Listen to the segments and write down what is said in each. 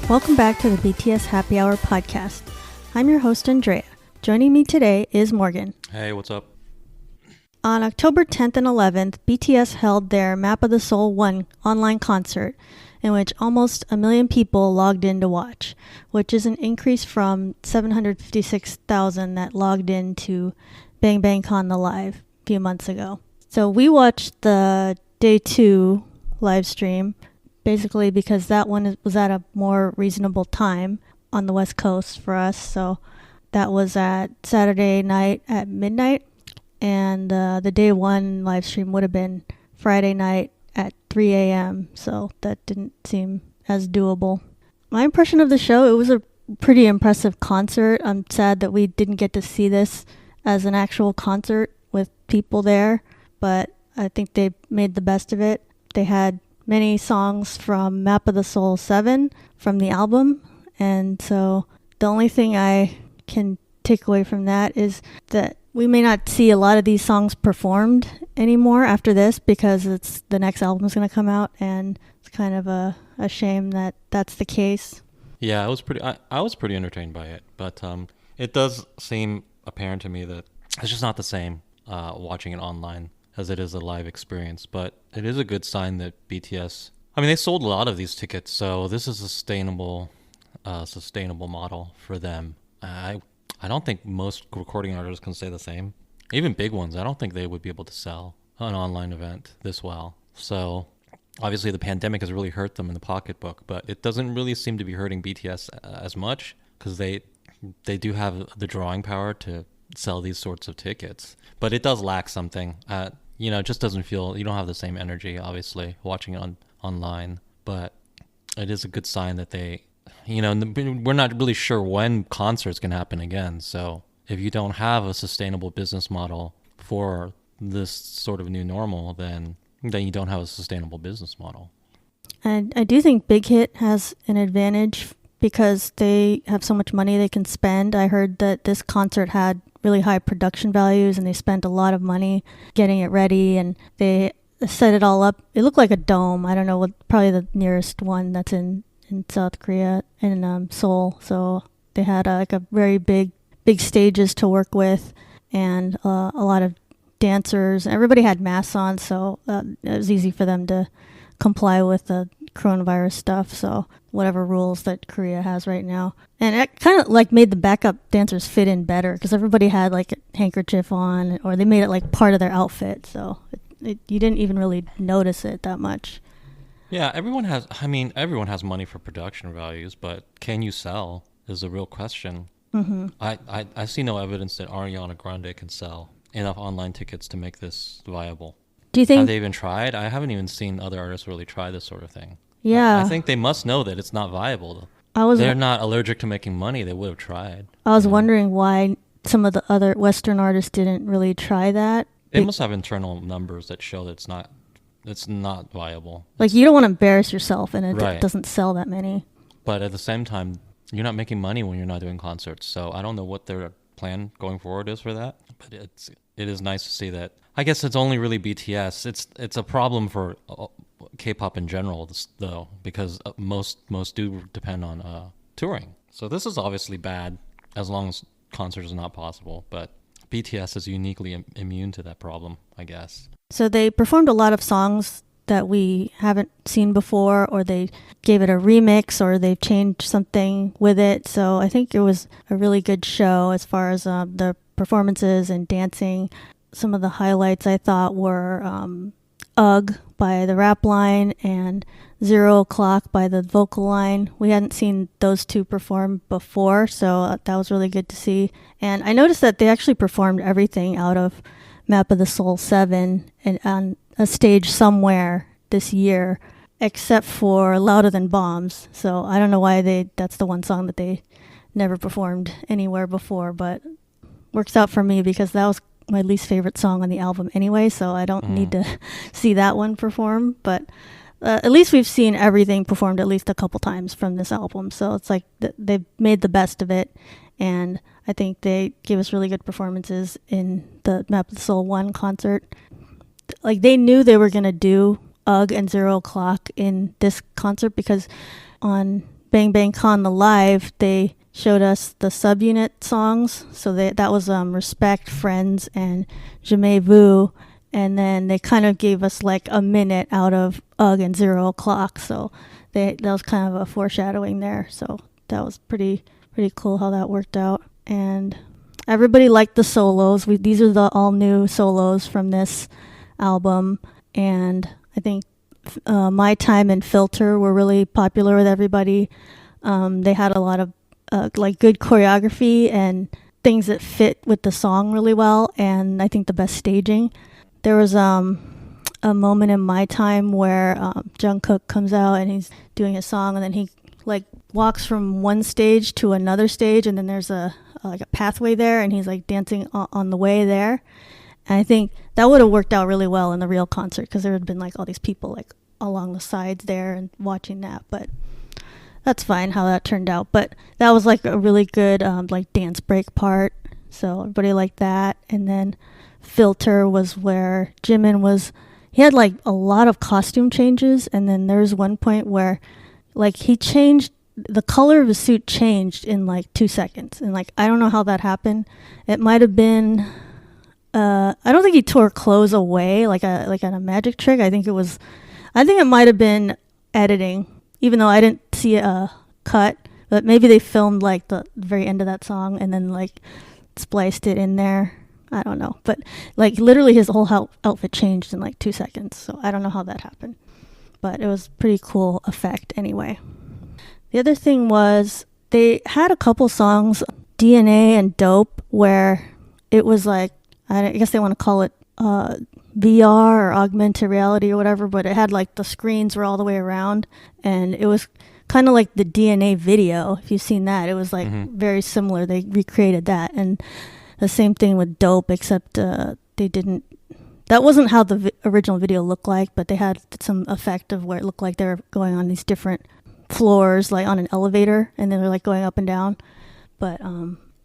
Welcome back to the BTS Happy Hour podcast. I'm your host, Andrea. Joining me today is Morgan. Hey, what's up? On October 10th and 11th, BTS held their Map of the Soul 1 online concert, in which almost 1 million people logged in to watch, which is an increase from 756,000 that logged in to Bang Bang Con the Live a few months ago. So we watched the day 2 live stream, basically because that one was at a more reasonable time on the West Coast for us. So that was at Saturday night at midnight, and the day 1 live stream would have been Friday night at 3 a.m. So that didn't seem as doable. My impression of the show, it was a pretty impressive concert. I'm sad that we didn't get to see this as an actual concert with people there, but I think they made the best of it. They had many songs from Map of the Soul 7 from the album, and so the only thing I can take away from that is that we may not see a lot of these songs performed anymore after this because it's the next album is going to come out, and it's kind of a shame that that's the case. Yeah, I was pretty entertained by it, but it does seem apparent to me that it's just not the same watching it online as it is a live experience. But it is a good sign that BTS, I mean, they sold a lot of these tickets, so this is a sustainable model for them. I don't think most recording artists can say the same. Even big ones, I don't think they would be able to sell an online event this well. So obviously the pandemic has really hurt them in the pocketbook, but it doesn't really seem to be hurting BTS as much because they do have the drawing power to sell these sorts of tickets. But it does lack something. It just doesn't feel, you don't have the same energy, obviously, watching it online. But it is a good sign that they, we're not really sure when concerts can happen again. So if you don't have a sustainable business model for this sort of new normal, then you don't have a sustainable business model. And I do think Big Hit has an advantage because they have so much money they can spend. I heard that this concert had really high production values and they spent a lot of money getting it ready, and they set it all up. It looked like a dome. I don't know what, probably the nearest one that's in South Korea, in Seoul. So they had a very big stages to work with, and a lot of dancers. Everybody had masks on, so it was easy for them to comply with the coronavirus stuff. So whatever rules that Korea has right now. And it kind of made the backup dancers fit in better because everybody had a handkerchief on, or they made it part of their outfit. So you didn't even really notice it that much. Yeah, everyone has money for production values, but can you sell is the real question. Mm-hmm. I see no evidence that Ariana Grande can sell enough online tickets to make this viable. Do you think have they even tried? I haven't even seen other artists really try this sort of thing. Yeah. I think they must know that it's not viable. They're not allergic to making money. They would have tried. I was wondering why some of the other Western artists didn't really try that. They must have internal numbers that show that it's not viable. You don't want to embarrass yourself, and it Right. doesn't sell that many. But at the same time, you're not making money when you're not doing concerts. So I don't know what their plan going forward is for that. But it is nice to see that. I guess it's only really BTS. It's a problem for K-pop in general, though, because most do depend on touring. So this is obviously bad as long as concerts are not possible. But BTS is uniquely immune to that problem, I guess. So they performed a lot of songs that we haven't seen before, or they gave it a remix, or they've changed something with it. So I think it was a really good show as far as the performances and dancing. Some of the highlights I thought were Ugh by the rap line and 0 O'Clock by the vocal line. We hadn't seen those two perform before, so that was really good to see. And I noticed that they actually performed everything out of Map of the Soul 7 and on a stage somewhere this year, except for Louder Than Bombs. So I don't know why that's the one song that they never performed anywhere before, but works out for me because that was my least favorite song on the album anyway, so I don't need to see that one perform. But at least we've seen everything performed at least a couple times from this album, so it's they've made the best of it, and I think they gave us really good performances in the Map of the Soul 1 concert. They knew they were going to do Ugh and 0 O'Clock in this concert because on Bang Bang Con the live, they showed us the subunit songs. So that was Respect, Friends, and Jamais Vu. And then they kind of gave us like a minute out of UGG and 0 O'Clock. So that was kind of a foreshadowing there. So that was pretty cool how that worked out. And everybody liked the solos. These are the all new solos from this album. And I think My Time and Filter were really popular with everybody. They had a lot of like good choreography and things that fit with the song really well. And I think the best staging. There was a moment in My Time where Jungkook comes out and he's doing his song, and then he like walks from one stage to another stage, and then there's a pathway there, and he's like dancing on the way there. And I think that would have worked out really well in the real concert, because there had been like all these people like along the sides there and watching that. But that's fine how that turned out. But that was like a really good like dance break part, so everybody liked that. And then Filter was where Jimin he had like a lot of costume changes, and then there's one point where like he changed the color of his suit changed in like 2 seconds, and like I don't know how that happened. It might have been I don't think he tore clothes away like on a magic trick. I think it might have been editing, even though I didn't see a cut, but maybe they filmed like the very end of that song and then like spliced it in there. I don't know, but like literally his whole outfit changed in like 2 seconds. So I don't know how that happened, but it was pretty cool effect anyway. The other thing was they had a couple songs, DNA and Dope, where it was like, I guess they want to call it VR or augmented reality or whatever, but it had like the screens were all the way around, and it was kind of like the DNA video. If you've seen that, it was like very similar. They recreated that, and the same thing with Dope, except they didn't. That wasn't how the original video looked like, but they had some effect of where it looked like they were going on these different floors, like on an elevator, and they were like going up and down. But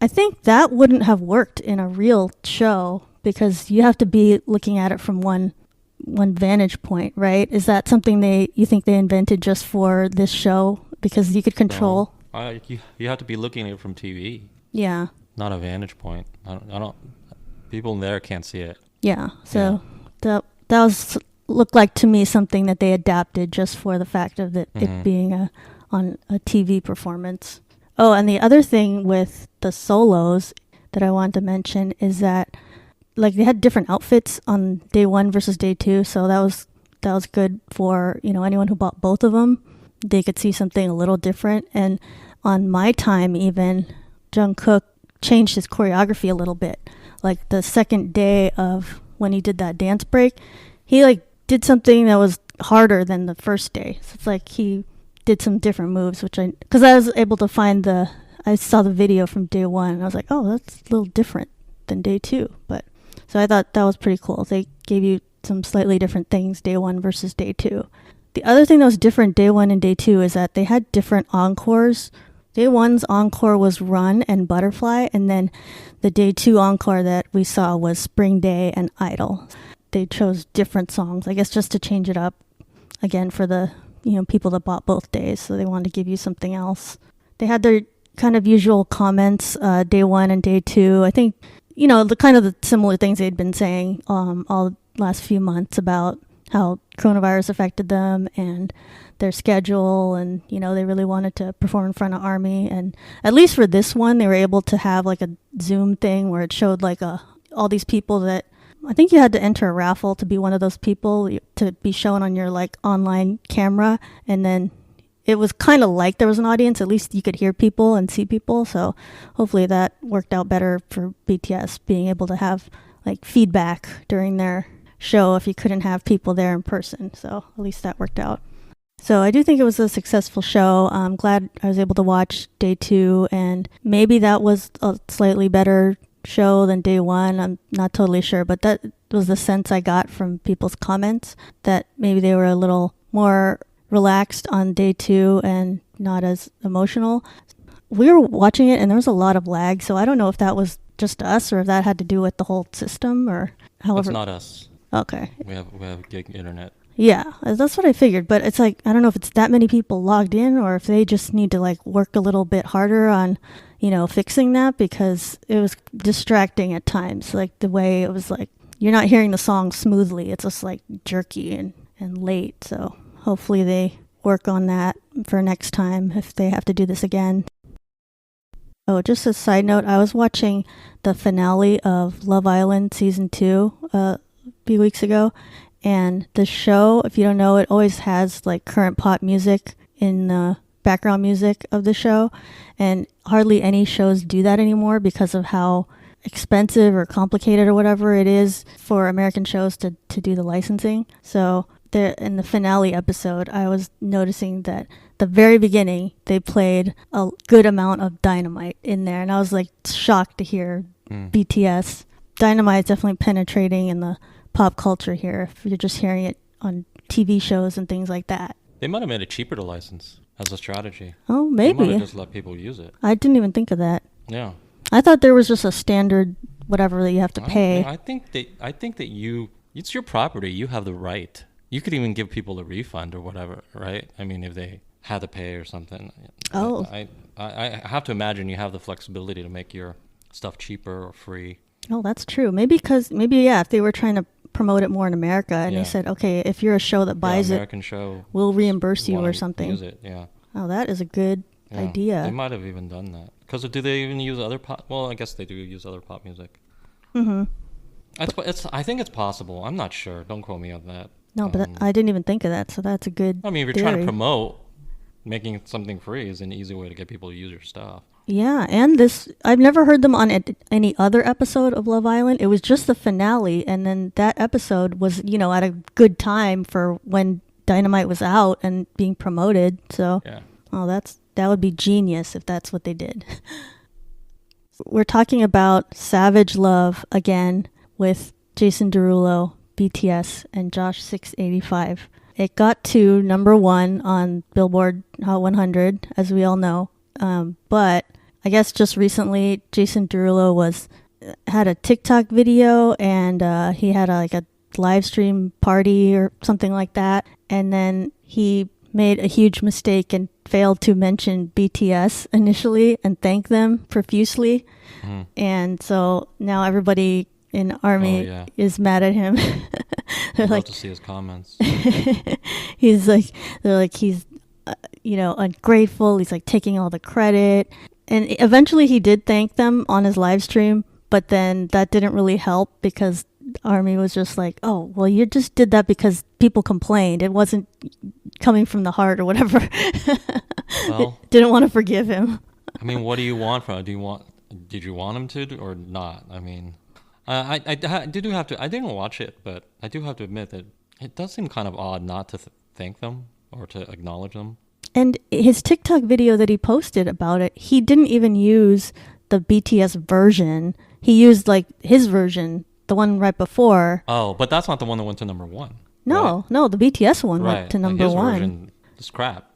I think that wouldn't have worked in a real show, because you have to be looking at it from one vantage point, right? Is that something you think they invented just for this show, because you could control? You have to be looking at it from TV. Yeah. Not a vantage point. I don't. People in there can't see it. Yeah. So that looked like to me something that they adapted just for the fact of it being on a TV performance. Oh, and the other thing with the solos that I wanted to mention is that like they had different outfits on day 1 versus day 2, so that was good for anyone who bought both of them. They could see something a little different. And on My Time, even Jungkook changed his choreography a little bit. Like the second day of when he did that dance break, he like did something that was harder than the first day. So it's like he did some different moves, because I was able to I saw the video from day 1, and I was like, oh, that's a little different than day 2. But so I thought that was pretty cool. They gave you some slightly different things day 1 versus day 2. The other thing that was different day 1 and day 2 is that they had different encores. Day 1's encore was Run and Butterfly, and then the day 2 encore that we saw was Spring Day and Idol. They chose different songs, I guess, just to change it up again for the people that bought both days, so they wanted to give you something else. They had their kind of usual comments day 1 and day 2. I think the kind of the similar things they'd been saying all last few months about how coronavirus affected them and their schedule, and they really wanted to perform in front of ARMY. And at least for this one, they were able to have like a Zoom thing where it showed like all these people that I think you had to enter a raffle to be one of those people to be shown on your like online camera, and then it was kind of like there was an audience. At least you could hear people and see people. So hopefully that worked out better for BTS, being able to have like feedback during their show if you couldn't have people there in person. So at least that worked out. So I do think it was a successful show. I'm glad I was able to watch day 2, and maybe that was a slightly better show than day 1. I'm not totally sure, but that was the sense I got from people's comments, that maybe they were a little more relaxed on day 2 and not as emotional. We were watching it and there was a lot of lag, so I don't know if that was just us or if that had to do with the whole system or however. It's not us. Okay. We have gig internet. Yeah, that's what I figured. But it's like, I don't know if it's that many people logged in or if they just need to like work a little bit harder on, fixing that, because it was distracting at times. Like the way it was like, you're not hearing the song smoothly. It's just like jerky and late. So hopefully they work on that for next time if they have to do this again. Oh, just a side note, I was watching the finale of Love Island season 2 a few weeks ago, and the show, if you don't know, it always has like current pop music in the background music of the show, and hardly any shows do that anymore because of how expensive or complicated or whatever it is for American shows to do the licensing. So in the finale episode, I was noticing that the very beginning they played a good amount of Dynamite in there, and I was like shocked to hear BTS. Dynamite is definitely penetrating in the pop culture here if you're just hearing it on TV shows and things like that. They might have made it cheaper to license as a strategy. Oh, maybe. They might have just let people use it. I didn't even think of that. Yeah. I thought there was just a standard whatever that you have to pay. I think that it's your property. You have the right. You could even give people a refund or whatever, right? I mean, if they had to pay or something. Oh. I have to imagine you have the flexibility to make your stuff cheaper or free. Oh, that's true. Maybe if they were trying to promote it more in America and they said, okay, if you're a show that buys American it, show, we'll reimburse you or something. Use it, yeah. Oh, that is a good idea. They might have even done that. Because do they even use other pop? Well, I guess they do use other pop music. Mm-hmm. I think it's possible. I'm not sure. Don't quote me on that. No, but I didn't even think of that, so that's a good I mean, if you're theory. trying to promote, making something free is an easy way to get people to use your stuff. Yeah, and I've never heard them on any other episode of Love Island. It was just the finale, and then that episode was, at a good time for when Dynamite was out and being promoted. So, that would be genius if that's what they did. We're talking about Savage Love again with Jason Derulo, BTS, and Josh 685. It got to number 1 on Billboard Hot 100, as we all know. But I guess just recently, Jason Derulo had a TikTok video, and he had a live stream party or something like that. And then he made a huge mistake and failed to mention BTS initially and thank them profusely. Mm. And so now everybody in ARMY is mad at him. They're I'd love to see his comments. He's ungrateful. He's like taking all the credit. And eventually he did thank them on his live stream, but then that didn't really help because ARMY was just like, oh, well, you just did that because people complained. It wasn't coming from the heart or whatever. Well, didn't want to forgive him. I mean, what do you want from it? Did you want him to or not? I mean, I do have to, I didn't watch it, but I do have to admit that it does seem kind of odd not to thank them or to acknowledge them. And his TikTok video that he posted about it, he didn't even use the BTS version. He used like his version, the one right before. Oh, but that's not the one that went to number 1. No, right? No, the BTS one went to number his 1. Version is crap.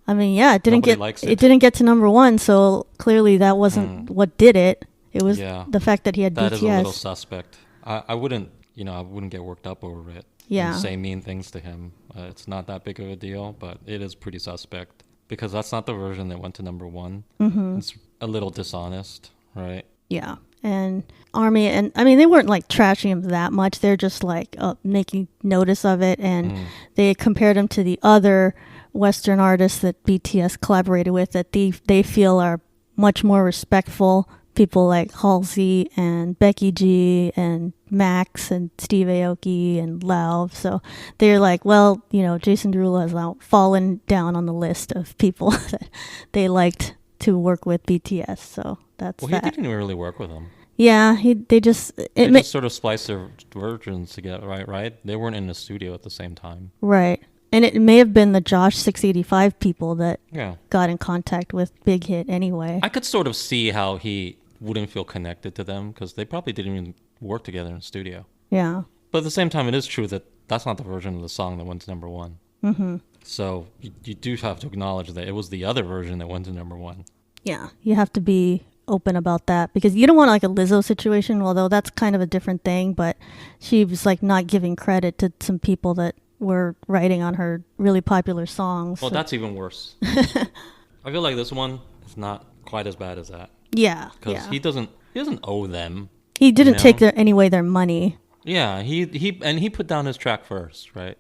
I mean, yeah, it didn't it didn't get to number 1, so clearly that wasn't what did it. It was the fact that he had BTS. That is a little suspect. I wouldn't get worked up over it. Yeah. And say mean things to him. It's not that big of a deal, but it is pretty suspect because that's not the version that went to number 1. Mm-hmm. It's a little dishonest, right? Yeah. And ARMY, and I mean, they weren't like trashing him that much. They're just like making notice of it, and they compared him to the other Western artists that BTS collaborated with that they feel are much more respectful. People like Halsey and Becky G and Max and Steve Aoki and Lauv. So they're like, well, Jason Derulo has now fallen down on the list of people that they liked to work with BTS. So that's he didn't really work with them. Yeah, they just sort of spliced their versions together, right? They weren't in the studio at the same time. Right. And it may have been the Josh 685 people that got in contact with Big Hit anyway. I could sort of see how he wouldn't feel connected to them because they probably didn't even work together in the studio. Yeah. But at the same time, it is true that that's not the version of the song that went to number 1. Mm-hmm. So you do have to acknowledge that it was the other version that went to number 1. Yeah, you have to be open about that because you don't want like a Lizzo situation, although that's kind of a different thing, but she was like not giving credit to some people that were writing on her really popular songs. Well, so- that's even worse. I feel like this one is not quite as bad as that. Yeah, Because yeah. he doesn't owe them. He didn't you know? take their money. Yeah, he put down his track first, right?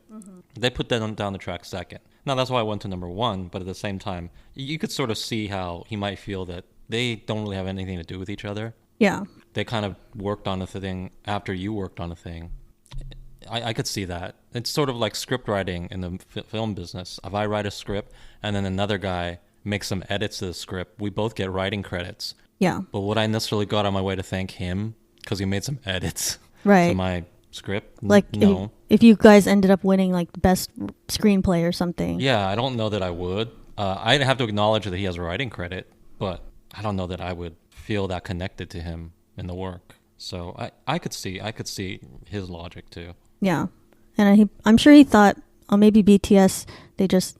They put down the track second. Now that's why I went to number one, but at the same time, you could sort of see how he might feel that they don't really have anything to do with each other. Yeah. They kind of worked on a thing after you worked on a thing. I could see that. It's sort of like script writing in the film business. If I write a script and then another guy makes some edits to the script, we both get writing credits. Yeah. But would I necessarily go out on my way to thank him because he made some edits Right. to my script? Like No. if you guys ended up winning like best screenplay or something. Yeah, I don't know that I would. I'd have to acknowledge that he has a writing credit, but I don't know that I would feel that connected to him in the work. So I could see his logic too. Yeah. And I'm sure he thought, oh, maybe BTS, they just,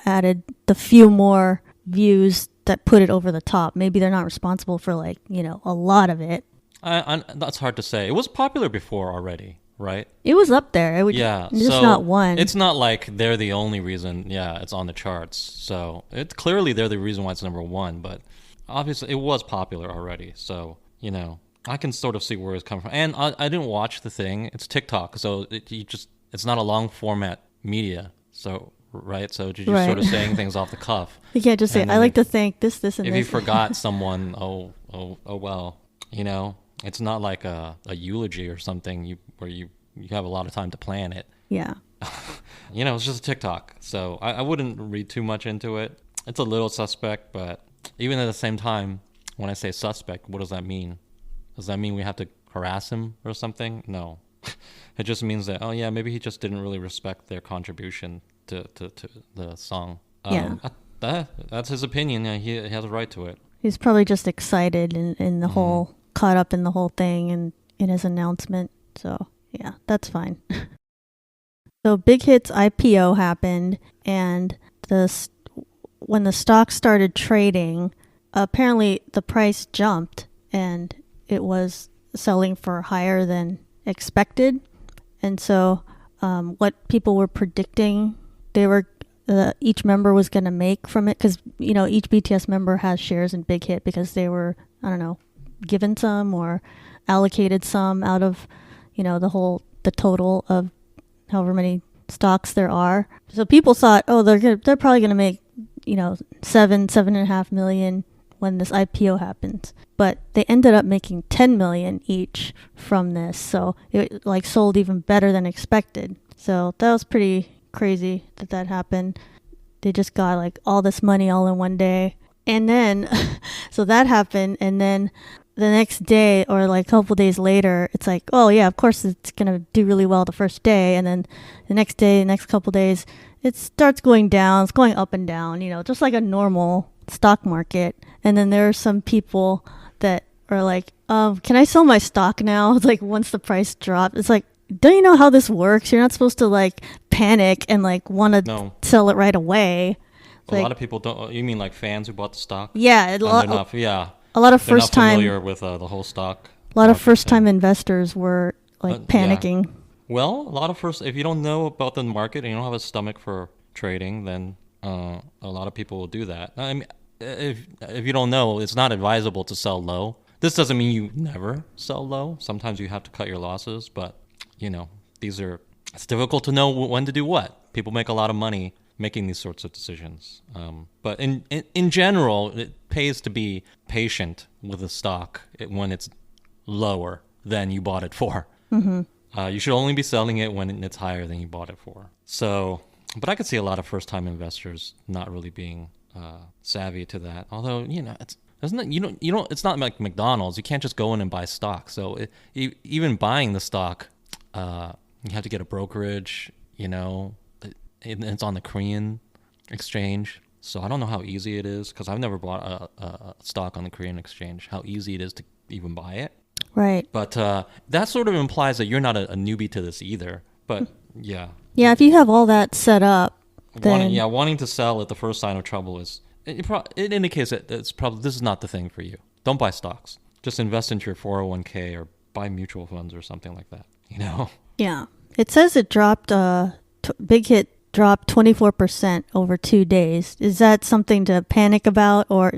added the few more views that put it over the top. Maybe they're not responsible for like, a lot of it. That's hard to say. It was popular before already, right? It was up there. It would Yeah, just so not one. It's not like they're the only reason. Yeah, it's on the charts. So it's clearly they're the reason why it's number one. But obviously, it was popular already. So I can sort of see where it's coming from. And I didn't watch the thing. It's TikTok, so it's not a long format media. So right, so you're just sort of saying things off the cuff. You can't just say, I like to think this, and if this. you forgot someone, oh well, it's not like a eulogy or something where you have a lot of time to plan it. Yeah. It's just a TikTok. So I wouldn't read too much into it. It's a little suspect, but even at the same time, when I say suspect, what does that mean? Does that mean we have to harass him or something? No. It just means that, oh yeah, maybe he just didn't really respect their contribution to the song. Yeah. That's his opinion. Yeah, he has a right to it. He's probably just excited in the whole, caught up in the whole thing and in his announcement. So yeah, that's fine. So Big Hit's IPO happened, and when the stock started trading, apparently the price jumped and it was selling for higher than expected. And so what people were predicting, each member was going to make from it, because each BTS member has shares in Big Hit because they were, I don't know, given some or allocated some out of the total of however many stocks there are. So people thought, oh, they're probably going to make 7.5 million when this IPO happens, but they ended up making 10 million each from this. So it like sold even better than expected. So that was pretty crazy that happened. They just got like all this money all in one day. And then, so that happened. And then the next day or like a couple days later, it's like, oh yeah, of course it's going to do really well the first day. And then the next day, the next couple days, it starts going down. It's going up and down, just like a normal stock market. And then there are some people that are like, can I sell my stock now? It's like once the price drops, it's like, don't you know how this works? You're not supposed to like panic and like want to sell it right away. A lot of people don't. You mean like fans who bought the stock? Yeah, a lot of first time familiar with the whole stock. A lot of first time investors were like panicking. Yeah. Well, a lot of if you don't know about the market and you don't have a stomach for trading, then a lot of people will do that. I mean, if you don't know, it's not advisable to sell low. This doesn't mean you never sell low. Sometimes you have to cut your losses, but it's difficult to know when to do what. People make a lot of money making these sorts of decisions. But in general, it pays to be patient with a stock when it's lower than you bought it for. Mm-hmm. You should only be selling it when it's higher than you bought it for. So, but I could see a lot of first-time investors not really being savvy to that. Although, it's not like McDonald's. You can't just go in and buy stock. So even buying the stock, you have to get a brokerage, it's on the Korean exchange. So I don't know how easy it is, because I've never bought a stock on the Korean exchange, how easy it is to even buy it. Right. But that sort of implies that you're not a newbie to this either. But yeah. Yeah, if you have all that set up, then... wanting to sell at the first sign of trouble it indicates that this is not the thing for you. Don't buy stocks. Just invest into your 401k or buy mutual funds or something like that, Yeah. It says it dropped Big Hit dropped 24% over 2 days. Is that something to panic about, or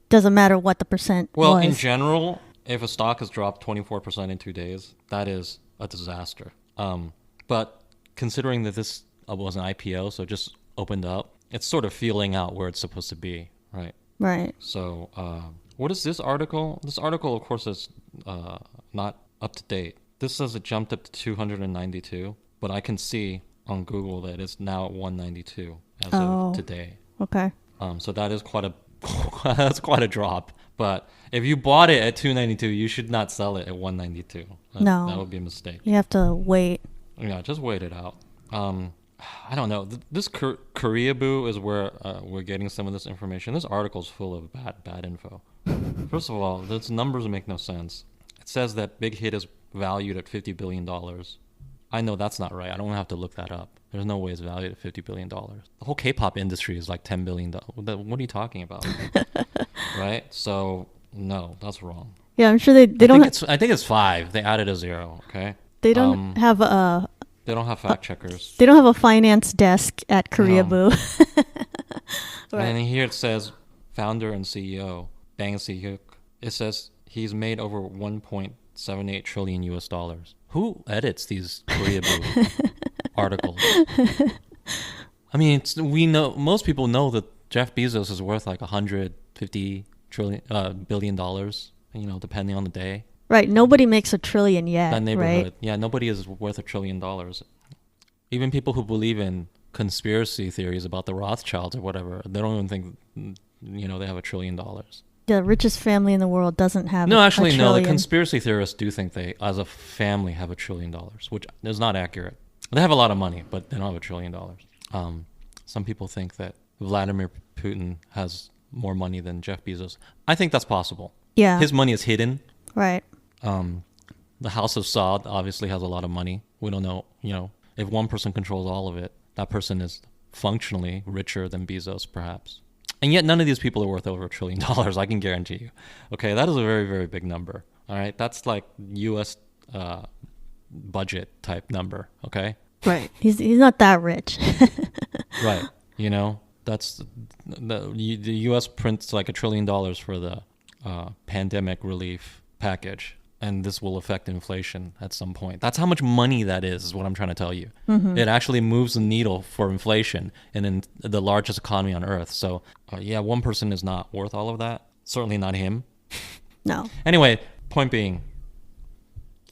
doesn't matter what the percent Well, was? in general, if a stock has dropped 24% in 2 days, that is a disaster. But considering that this was an IPO, so it just opened up, it's sort of feeling out where it's supposed to be, right? Right. So what is this article? This article, of course, is not up to date. This says it jumped up to 292, but I can see on Google that it's now at 192 as of today. Okay. So that is quite a that's quite a drop. But if you bought it at 292, you should not sell it at 192. No. That would be a mistake. You have to wait. Yeah, just wait it out. I don't know. This Korea Boo is where we're getting some of this information. This article is full of bad info. First of all, those numbers make no sense. It says that Big Hit is valued at $50 billion. I know that's not right. I don't have to look that up. There's no way it's valued at $50 billion. The whole K-pop industry is like $10 billion. What are you talking about? Right? So, no, that's wrong. Yeah, I'm sure they don't... I think it's 5. They added a 0, okay? They don't have a... They don't have fact checkers. They don't have a finance desk at Korea Boo. Right. And here it says founder and CEO, Bang Si-hyuk. It says he's made over 1.78 trillion US dollars. Who edits these Korea Boo articles? I mean, we know, most people know that Jeff Bezos is worth like $150 billion dollars, depending on the day. Right. Nobody makes $1 trillion yet. That neighborhood. Right? Yeah, nobody is worth $1 trillion. Even people who believe in conspiracy theories about the Rothschilds or whatever, they don't even think, they have $1 trillion. The richest family in the world doesn't have No, actually, $1 no. trillion. The conspiracy theorists do think they, as a family, have $1 trillion, which is not accurate. They have a lot of money, but they don't have $1 trillion. Some people think that Vladimir Putin has more money than Jeff Bezos. I think that's possible. Yeah. His money is hidden. Right. The House of Saud obviously has a lot of money. We don't know, if one person controls all of it, that person is functionally richer than Bezos, perhaps. And yet none of these people are worth over $1 trillion, I can guarantee you. Okay, that is a very, very big number. All right, that's like U.S. Budget type number, okay? Right. He's not that rich. Right. That's the U.S. prints like $1 trillion for the pandemic relief package, and this will affect inflation at some point. That's how much money that is what I'm trying to tell you. Mm-hmm. It actually moves the needle for inflation in the largest economy on earth. So, one person is not worth all of that. Certainly not him. No. Anyway, point being,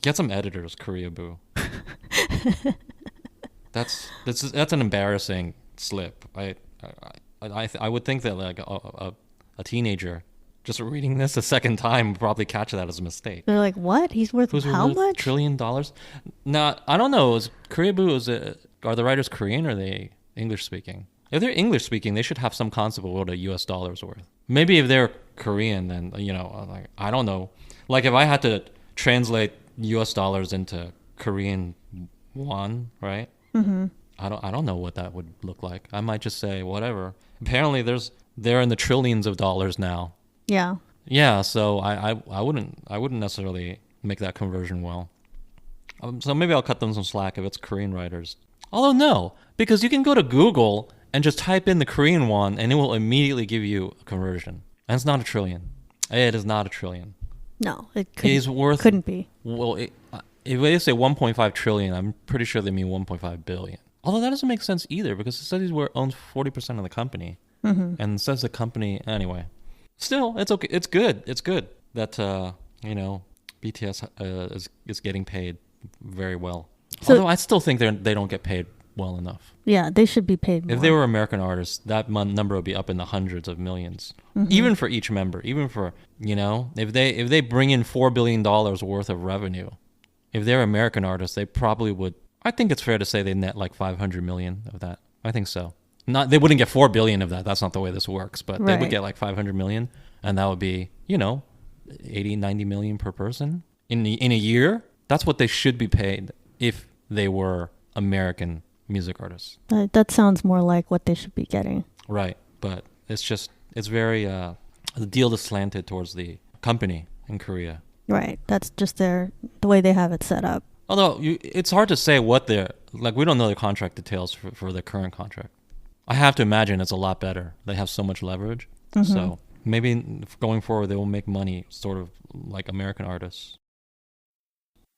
get some editors, Korea Boo. That's an embarrassing slip. I would think that like a teenager just reading this a second time would probably catch that as a mistake. They're like, what? He's worth how much? $1 trillion? Now, I don't know. Korea Boo, are the writers Korean or are they English speaking? If they're English speaking, they should have some concept of what a US dollar is worth. Maybe if they're Korean, then, like, I don't know. Like if I had to translate US dollars into Korean won, right? Mm-hmm. I don't know what that would look like. I might just say whatever. Apparently they're in the trillions of dollars now. Yeah. Yeah, so I wouldn't necessarily make that conversion well. So maybe I'll cut them some slack if it's Korean writers. Although no, because you can go to Google and just type in the Korean won and it will immediately give you a conversion. And it's not $1 trillion. It is not $1 trillion. No, it couldn't, couldn't be. Well, if they say 1.5 trillion, I'm pretty sure they mean 1.5 billion. Although that doesn't make sense either because it says he owns 40% of the company. Mm-hmm. And it says the company, anyway. Still, it's okay. It's good. It's good that, BTS is getting paid very well. So, although I still think they don't get paid well enough. Yeah, they should be paid more. If they were American artists, that number would be up in the hundreds of millions. Mm-hmm. Even for each member. Even for, if they bring in $4 billion worth of revenue, if they're American artists, they probably would. I think it's fair to say they net like 500 million of that. I think so. They wouldn't get 4 billion of that. That's not the way this works. But They would get like 500 million, and that would be 80, 90 million per person in a year. That's what they should be paid if they were American music artists. That sounds more like what they should be getting. Right, but it's very the deal is slanted towards the company in Korea. Right, that's just the way they have it set up. Although it's hard to say what Like, we don't know the contract details for the current contract. I have to imagine it's a lot better. They have so much leverage. So maybe going forward, they will make money sort of like American artists.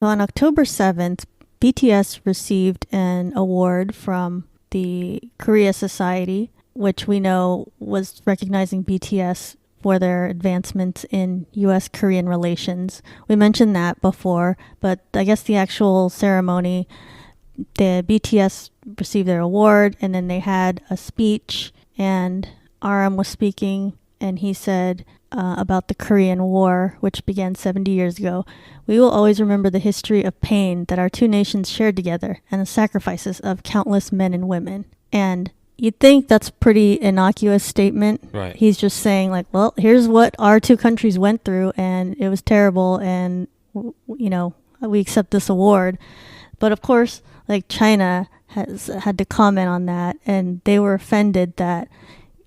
So on October 7th, BTS received an award from the Korea Society, which we know was recognizing BTS for their advancements in U.S.-Korean relations. We mentioned that before, but I guess the actual ceremony, the BTS received their award, and then they had a speech, and RM was speaking, and he said about the Korean War, which began 70 years ago. We will always remember the history of pain that our two nations shared together and the sacrifices of countless men and women. And you'd think that's a pretty innocuous statement. Right. He's just saying, like, well, here's what our two countries went through, and it was terrible, and, you know, we accept this award. But of course, like, China has had to comment on that, and they were offended that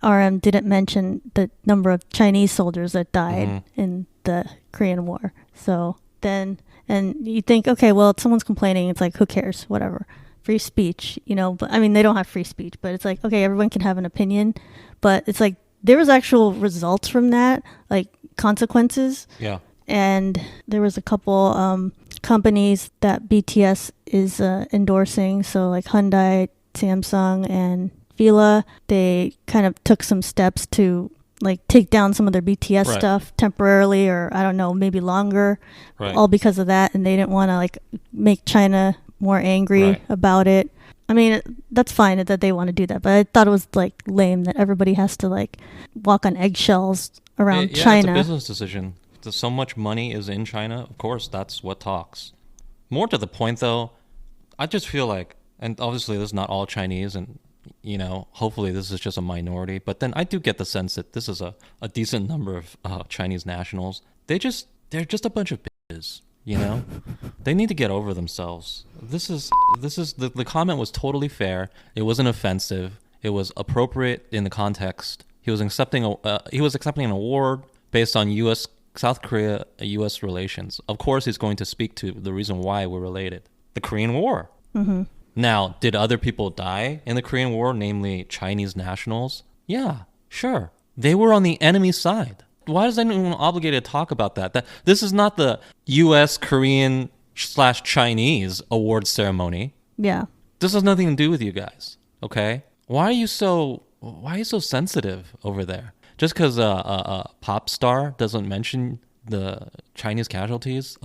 RM didn't mention the number of Chinese soldiers that died in the Korean War. So then, and you think, okay, well, if someone's complaining, it's like, who cares? Whatever. Free speech, you know, but I mean, they don't have free speech, but it's like, okay, everyone can have an opinion, but it's like, there was actual results from that, like consequences. Yeah. And there was a couple companies that BTS is endorsing. So like Hyundai, Samsung, and Fila, they kind of took some steps to like take down some of their BTS stuff temporarily, or I don't know, maybe longer, all because of that. And they didn't want to like make China more angry about it. I mean, that's fine that they want to do that, but I thought it was like lame that everybody has to like walk on eggshells around China. It's a business decision. So much money is in China. Of course, that's what talks. More to the point, though, I just feel like, and obviously this is not all Chinese, and you know, hopefully this is just a minority, but then I do get the sense that this is a decent number of Chinese nationals. They're just a bunch of bitches, you know? They need to get over themselves. This is the comment was totally fair. It wasn't offensive. It was appropriate in the context. He was accepting an award based on South Korea U.S. relations. Of course, he's going to speak to the reason why we're related. The Korean War. Mm-hmm. Now, did other people die in the Korean War, namely Chinese nationals? Yeah, sure. They were on the enemy side. Why is anyone obligated to talk about that? This is not the U.S. Korean / Chinese awards ceremony. Yeah. This has nothing to do with you guys, okay? Why are you so sensitive over there? Just because a pop star doesn't mention the Chinese casualties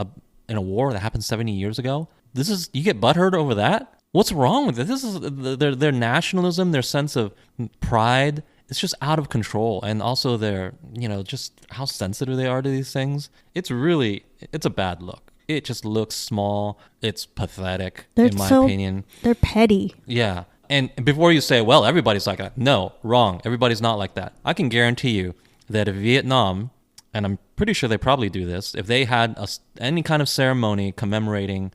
in a war that happened 70 years ago? You get butthurt over that? What's wrong with it? This is their nationalism, their sense of pride. It's just out of control. And also their, you know, just how sensitive they are to these things. It's a bad look. It just looks small. It's pathetic, in my opinion. They're petty. Yeah. And before you say, well, everybody's like that. No, wrong. Everybody's not like that. I can guarantee you that if Vietnam, and I'm pretty sure they probably do this, if they had any kind of ceremony commemorating,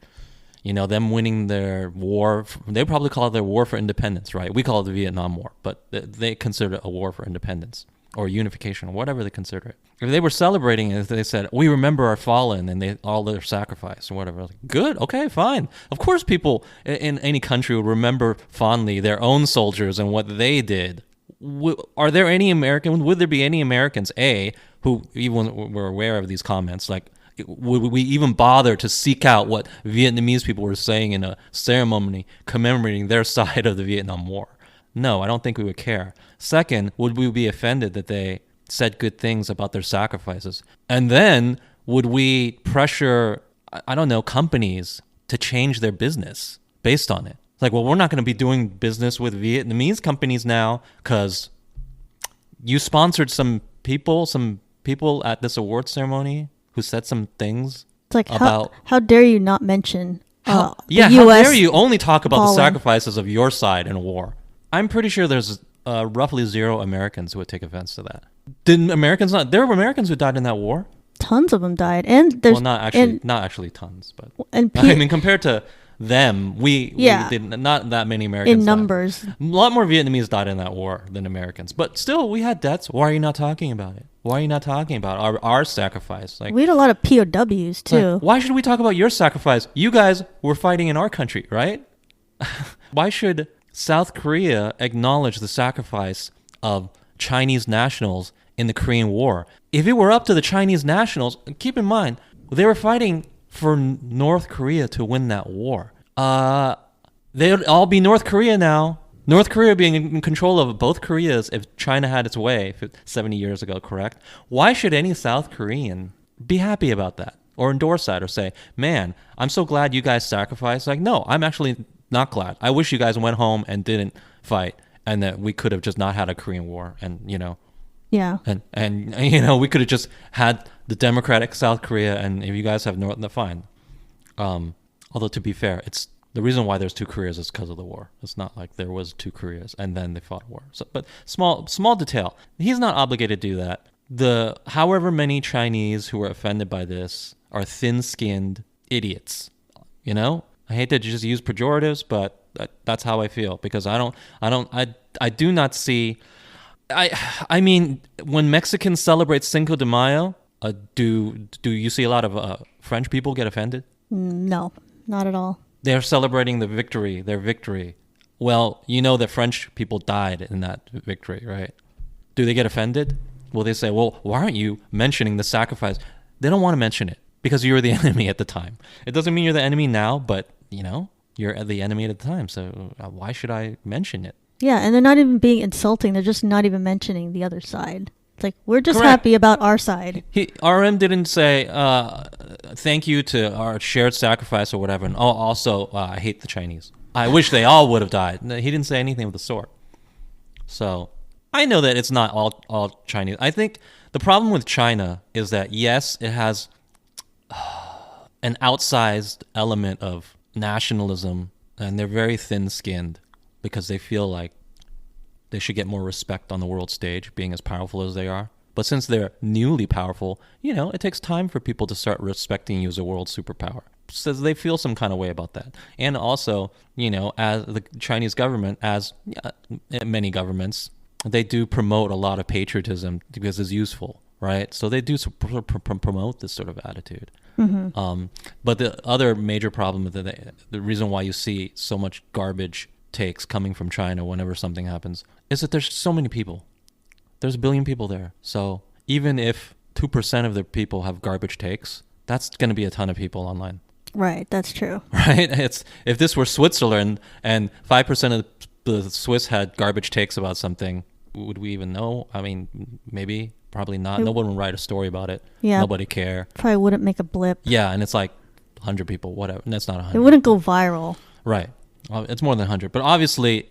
you know, them winning their war, they probably call it their war for independence, right? We call it the Vietnam War, but they consider it a war for independence or unification or whatever they consider it. If they were celebrating it, they said, we remember our fallen and all their sacrifice or whatever. Like, good, okay, fine. Of course people in any country would remember fondly their own soldiers and what they did. Would there be any Americans, who even were aware of these comments, like, would we even bother to seek out what Vietnamese people were saying in a ceremony commemorating their side of the Vietnam War? No, I don't think we would care. Second, would we be offended that they said good things about their sacrifices? And then would we pressure, I don't know, companies to change their business based on it? Like, well, we're not going to be doing business with Vietnamese companies now because you sponsored some people at this award ceremony who said some things. It's like, about how dare you not mention how dare you only talk about the sacrifices of your side in a war? I'm pretty sure there's roughly 0 Americans who would take offense to that. There were Americans who died in that war? Tons of them died. And there's not actually tons, but I mean, compared to them, we did not that many Americans in numbers. Died. A lot more Vietnamese died in that war than Americans, but still we had deaths. Why are you not talking about it? Why are you not talking about our sacrifice? Like, we had a lot of POWs too. Like, why should we talk about your sacrifice? You guys were fighting in our country, right? Why should South Korea acknowledge the sacrifice of Chinese nationals in the Korean War? If it were up to the Chinese nationals, keep in mind, they were fighting for North Korea to win that war. They would all be North Korea now. North Korea being in control of both Koreas if China had its way 70 years ago, correct? Why should any South Korean be happy about that or endorse that or say, man, I'm so glad you guys sacrificed? Like, no, I'm actually not glad. I wish you guys went home and didn't fight and that we could have just not had a Korean War and, Yeah. And we could have just had the democratic South Korea, and if you guys have North, fine. Although to be fair, it's the reason why there's two Koreas is because of the war. It's not like there was two Koreas and then they fought a war. So, but small detail. He's not obligated to do that. The however many Chinese who are offended by this are thin-skinned idiots. I hate to just use pejoratives, but that's how I feel because I do not see. I mean, when Mexicans celebrate Cinco de Mayo, do you see a lot of French people get offended? No, not at all. They're celebrating their victory. Well, that French people died in that victory, right? Do they get offended? Well, they say, well, why aren't you mentioning the sacrifice? They don't want to mention it because you were the enemy at the time. It doesn't mean you're the enemy now, but, you're the enemy at the time. So why should I mention it? Yeah, and they're not even being insulting. They're just not even mentioning the other side. It's like, we're just Correct. happy about our side. RM didn't say, thank you to our shared sacrifice or whatever. And also, I hate the Chinese. I wish they all would have died. He didn't say anything of the sort. So I know that it's not all Chinese. I think the problem with China is that, yes, it has an outsized element of nationalism, and they're very thin-skinned because they feel like they should get more respect on the world stage, being as powerful as they are. But since they're newly powerful, it takes time for people to start respecting you as a world superpower. So they feel some kind of way about that. And also, as the Chinese government, as many governments, they do promote a lot of patriotism because it's useful, right? So they do promote this sort of attitude. Mm-hmm. But the other major problem, the reason why you see so much garbage takes coming from China whenever something happens, is that there's so many people. There's 1 billion people there. So even if 2% of the people have garbage takes, that's going to be a ton of people online. Right, that's true. Right? If this were Switzerland and 5% of the Swiss had garbage takes about something, would we even know? I mean, maybe, probably not. No one would write a story about it. Yeah. Nobody care. Probably wouldn't make a blip. Yeah, and it's like 100 people, whatever. And that's not 100. It wouldn't go viral. Right. It's more than 100. But obviously,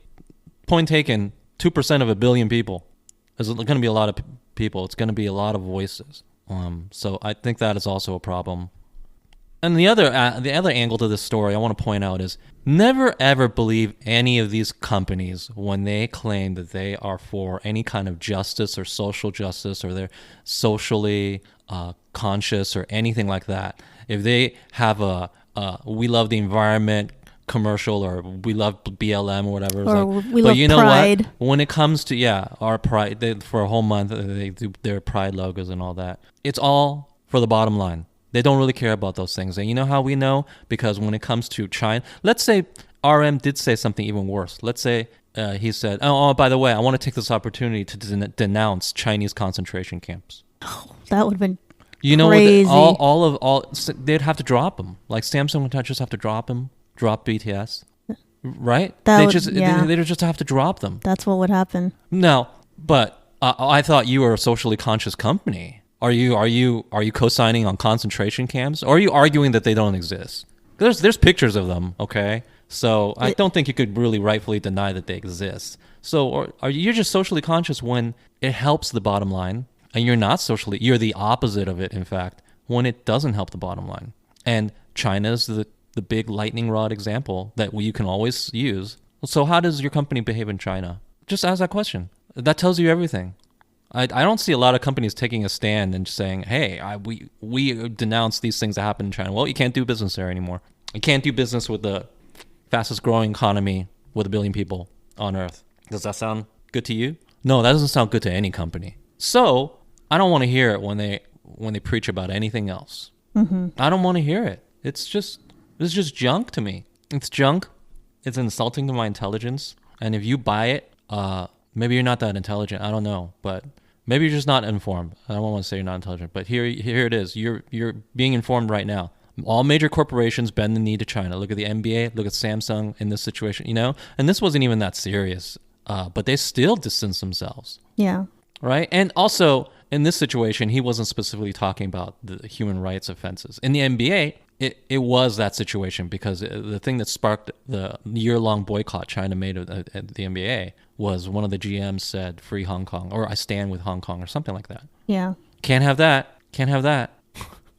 point taken, 2% of 1 billion people. There's going to be a lot of people. It's going to be a lot of voices. So I think that is also a problem. And the other angle to this story I want to point out is never ever believe any of these companies when they claim that they are for any kind of justice or social justice or they're socially conscious or anything like that. If they have a we love the environment commercial or we love BLM or whatever. Or we love Pride. What? When it comes to, our Pride, for a whole month, they do their Pride logos and all that. It's all for the bottom line. They don't really care about those things. And you know how we know? Because when it comes to China, let's say RM did say something even worse. Let's say he said, oh, by the way, I want to take this opportunity to denounce Chinese concentration camps. Oh, that would have been crazy. All they'd have to drop them. Like Samsung would just have to drop them. Drop BTS, right? They just have to drop them. That's what would happen. No, but I thought you were a socially conscious company. Are you co-signing on concentration camps, or are you arguing that they don't exist? There's pictures of them, okay? So I don't think you could really rightfully deny that they exist. So are you just socially conscious when it helps the bottom line, and you're the opposite of it, in fact, when it doesn't help the bottom line. And China's the big lightning rod example that you can always use. So how does your company behave in China? Just ask that question. That tells you everything. I don't see a lot of companies taking a stand and saying, hey, we denounce these things that happen in China. Well, you can't do business there anymore. You can't do business with the fastest growing economy with 1 billion people on Earth. Does that sound good to you? No, that doesn't sound good to any company. So I don't want to hear it when they preach about anything else. Mm-hmm. I don't want to hear it. It's just junk to me. It's junk. it's insulting to my intelligence. And if you buy it, maybe you're not that intelligent. I don't know, but maybe you're just not informed. I don't want to say you're not intelligent, but here it is. You're being informed right now. All major corporations bend the knee to China. Look at the NBA. Look at Samsung in this situation. And this wasn't even that serious, but they still distance themselves. Yeah. Right. And also in this situation, he wasn't specifically talking about the human rights offenses. In the NBA, it was that situation because the thing that sparked the year-long boycott China made at the NBA was one of the GMs said, "Free Hong Kong," or "I stand with Hong Kong," or something like that. Yeah. Can't have that. Can't have that.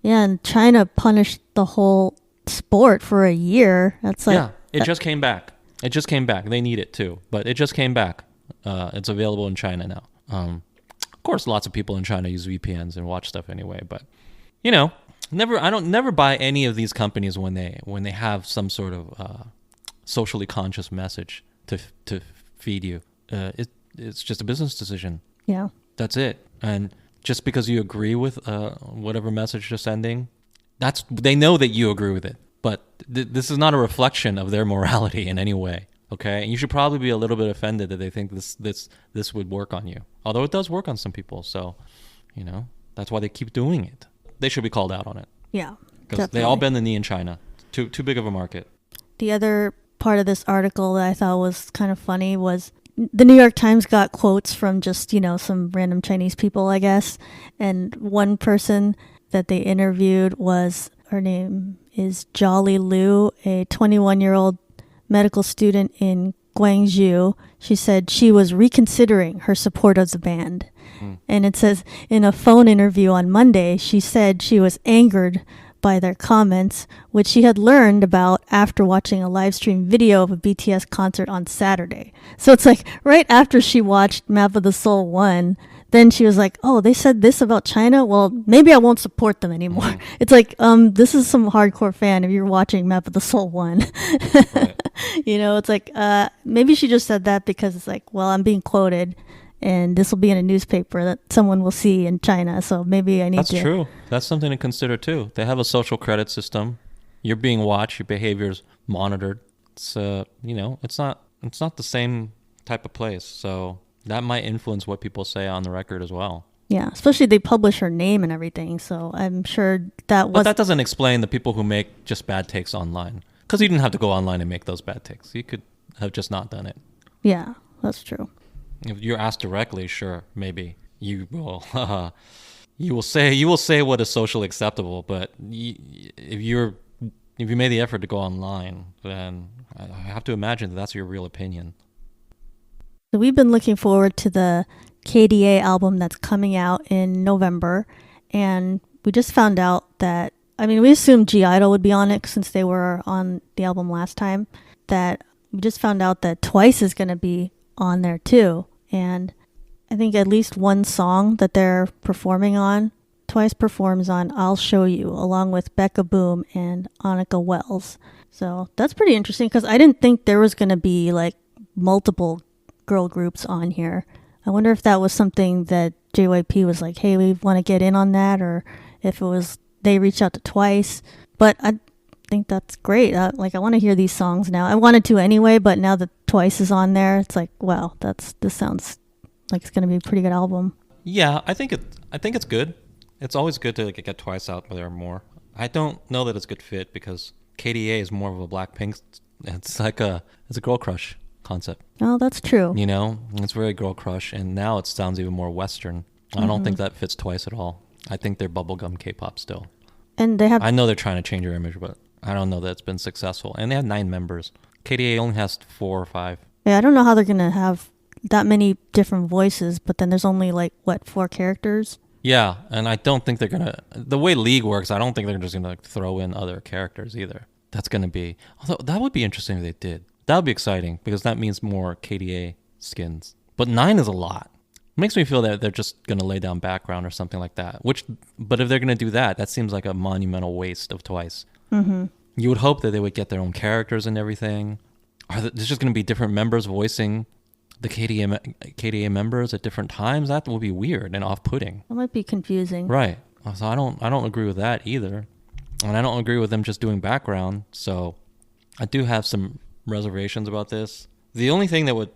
Yeah, and China punished the whole sport for a year. That's like... Yeah, it just came back. It just came back. They need it too, but it just came back. It's available in China now. Of course, lots of people in China use VPNs and watch stuff anyway, but I don't never buy any of these companies when they have some sort of socially conscious message to feed you. It's just a business decision. Yeah. That's it. And just because you agree with whatever message they're sending, they know that you agree with it. But this is not a reflection of their morality in any way. Okay, and you should probably be a little bit offended that they think this would work on you. Although it does work on some people, so that's why they keep doing it. They should be called out on it. Yeah, because they all bend the knee in China. Too big of a market. The other part of this article that I thought was kind of funny was the New York Times got quotes from just some random Chinese people, I guess, and one person that they interviewed her name is Jolly Liu, a 21-year-old medical student in Guangzhou. She said she was reconsidering her support of the band. And it says in a phone interview on Monday, she said she was angered by their comments, which she had learned about after watching a live stream video of a BTS concert on Saturday. So it's like right after she watched Map of the Soul 1, then she was like, oh, they said this about China? Well, maybe I won't support them anymore. It's like, this is some hardcore fan if you're watching Map of the Soul 1. Right. It's like, maybe she just said that because it's like, well, I'm being quoted and this will be in a newspaper that someone will see in China. So maybe I need to... That's true. That's something to consider too. They have a social credit system. You're being watched. Your behavior's monitored. It's, it's not the same type of place. So that might influence what people say on the record as well. Yeah, especially they publish her name and everything. So I'm sure that was... But that doesn't explain the people who make just bad takes online. Because you didn't have to go online and make those bad takes. You could have just not done it. Yeah, that's true. If you're asked directly, sure, maybe you will. You will say what is socially acceptable. But if you made the effort to go online, then I have to imagine that's your real opinion. So we've been looking forward to the KDA album that's coming out in November, and we just found out that, we assumed G-Idol would be on it since they were on the album last time, that we just found out that Twice is going to be on there too. And I think at least one song that they're performing on, Twice performs on I'll Show You, along with Becca Boom and Annika Wells. So that's pretty interesting because I didn't think there was going to be like multiple girl groups on here. I wonder if that was something that JYP was like, hey, we want to get in on that, or if it was they reached out to Twice. But I think that's great. I want to hear these songs now. I wanted to anyway, but now that Twice is on there, it's like, wow, this sounds like it's going to be a pretty good album. Yeah, I think it's good. It's always good to get Twice out there more. I don't know that it's a good fit because KDA is more of a Blackpink. It's a girl crush concept. Oh, that's true. It's very girl crush, and now it sounds even more Western. I don't think that fits Twice at all. I think they're bubblegum K-pop still. And they have... I know they're trying to change their image, but I don't know that it's been successful. And they have 9 members. KDA only has 4 or 5. Yeah, I don't know how they're going to have that many different voices, but then there's only 4 characters? Yeah, and I don't think they're going to... The way League works, I don't think they're just going to throw in other characters either. That's going to be... Although that would be interesting if they did. That would be exciting because that means more KDA skins. But 9 is a lot. It makes me feel that they're just going to lay down background or something like that. But if they're going to do that, that seems like a monumental waste of Twice. Mm-hmm. You would hope that they would get their own characters and everything. There's just going to be different members voicing the KDA members at different times. That would be weird and off-putting. That might be confusing. Right. So I don't agree with that either. And I don't agree with them just doing background. So I do have some reservations about this. The only thing that would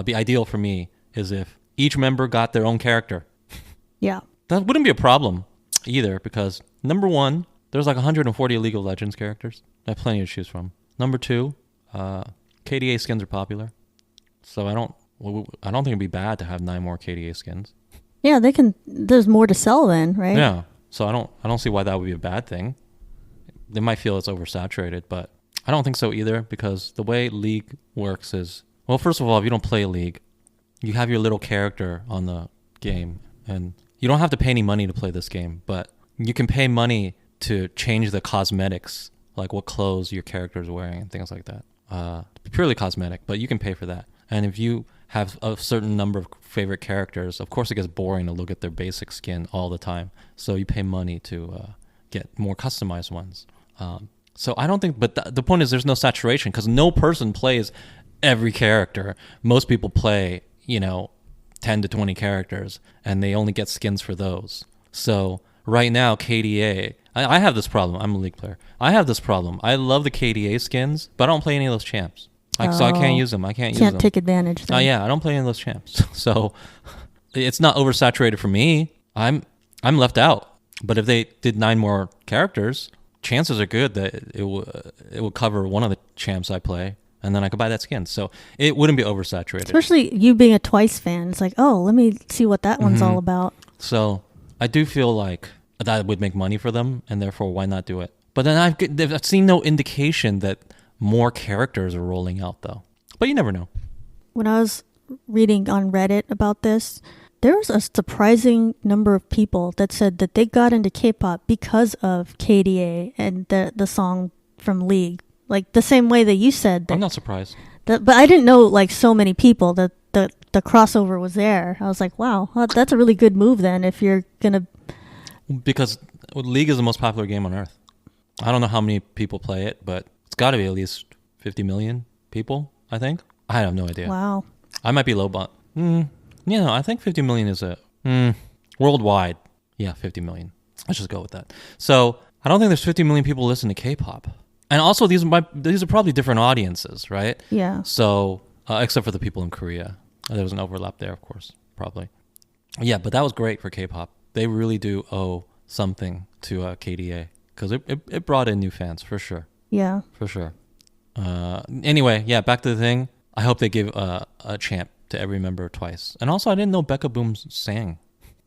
be ideal for me is if each member got their own character. Yeah. That wouldn't be a problem either, because number one, there's like 140 League of Legends characters. I have plenty to choose from. Number two, KDA skins are popular, so I don't think it'd be bad to have 9 more KDA skins. Yeah, they can. There's more to sell then, right? Yeah, so I don't see why that would be a bad thing. They might feel it's oversaturated, but I don't think so either, because the way League works is, well, first of all, if you don't play League, you have your little character on the game, and you don't have to pay any money to play this game, but you can pay money to change the cosmetics, like what clothes your character is wearing and things like that. Purely cosmetic, but you can pay for that. And if you have a certain number of favorite characters, of course it gets boring to look at their basic skin all the time. So you pay money to get more customized ones. So I don't think, but the point is there's no saturation, because no person plays every character. Most people play, 10 to 20 characters, and they only get skins for those. So right now, KDA, I have this problem. I'm a League player. I have this problem. I love the KDA skins, but I don't play any of those champs. So I can't use them. I can't use them. Can't take advantage. Yeah, I don't play any of those champs. So it's not oversaturated for me. I'm left out. But if they did 9 more characters, chances are good that it will cover one of the champs I play, and then I could buy that skin. So it wouldn't be oversaturated. Especially you being a Twice fan. It's like, oh, let me see what that one's all about. So I do feel like that would make money for them, and therefore why not do it? But then I've seen no indication that more characters are rolling out, though. But you never know. When I was reading on Reddit about this, there was a surprising number of people that said that they got into K-pop because of KDA and the song from League. Like the same way that you said. That, I'm not surprised. But I didn't know like so many people that the crossover was there. I was like, wow, that's a really good move then if you're going to... Because League is the most popular game on Earth. I don't know how many people play it, but it's got to be at least 50 million people, I think. I have no idea. Wow. I might be low, but I think 50 million is worldwide. Yeah, 50 million. Let's just go with that. So I don't think there's 50 million people listening to K-pop. And also, these are probably different audiences, right? Yeah. So, except for the people in Korea. There was an overlap there, of course, probably. Yeah, but that was great for K-pop. They really do owe something to KDA, because it brought in new fans, for sure. Yeah. For sure. Anyway, yeah, back to the thing. I hope they give a champ to every member twice. And also, I didn't know Becca Boom sang.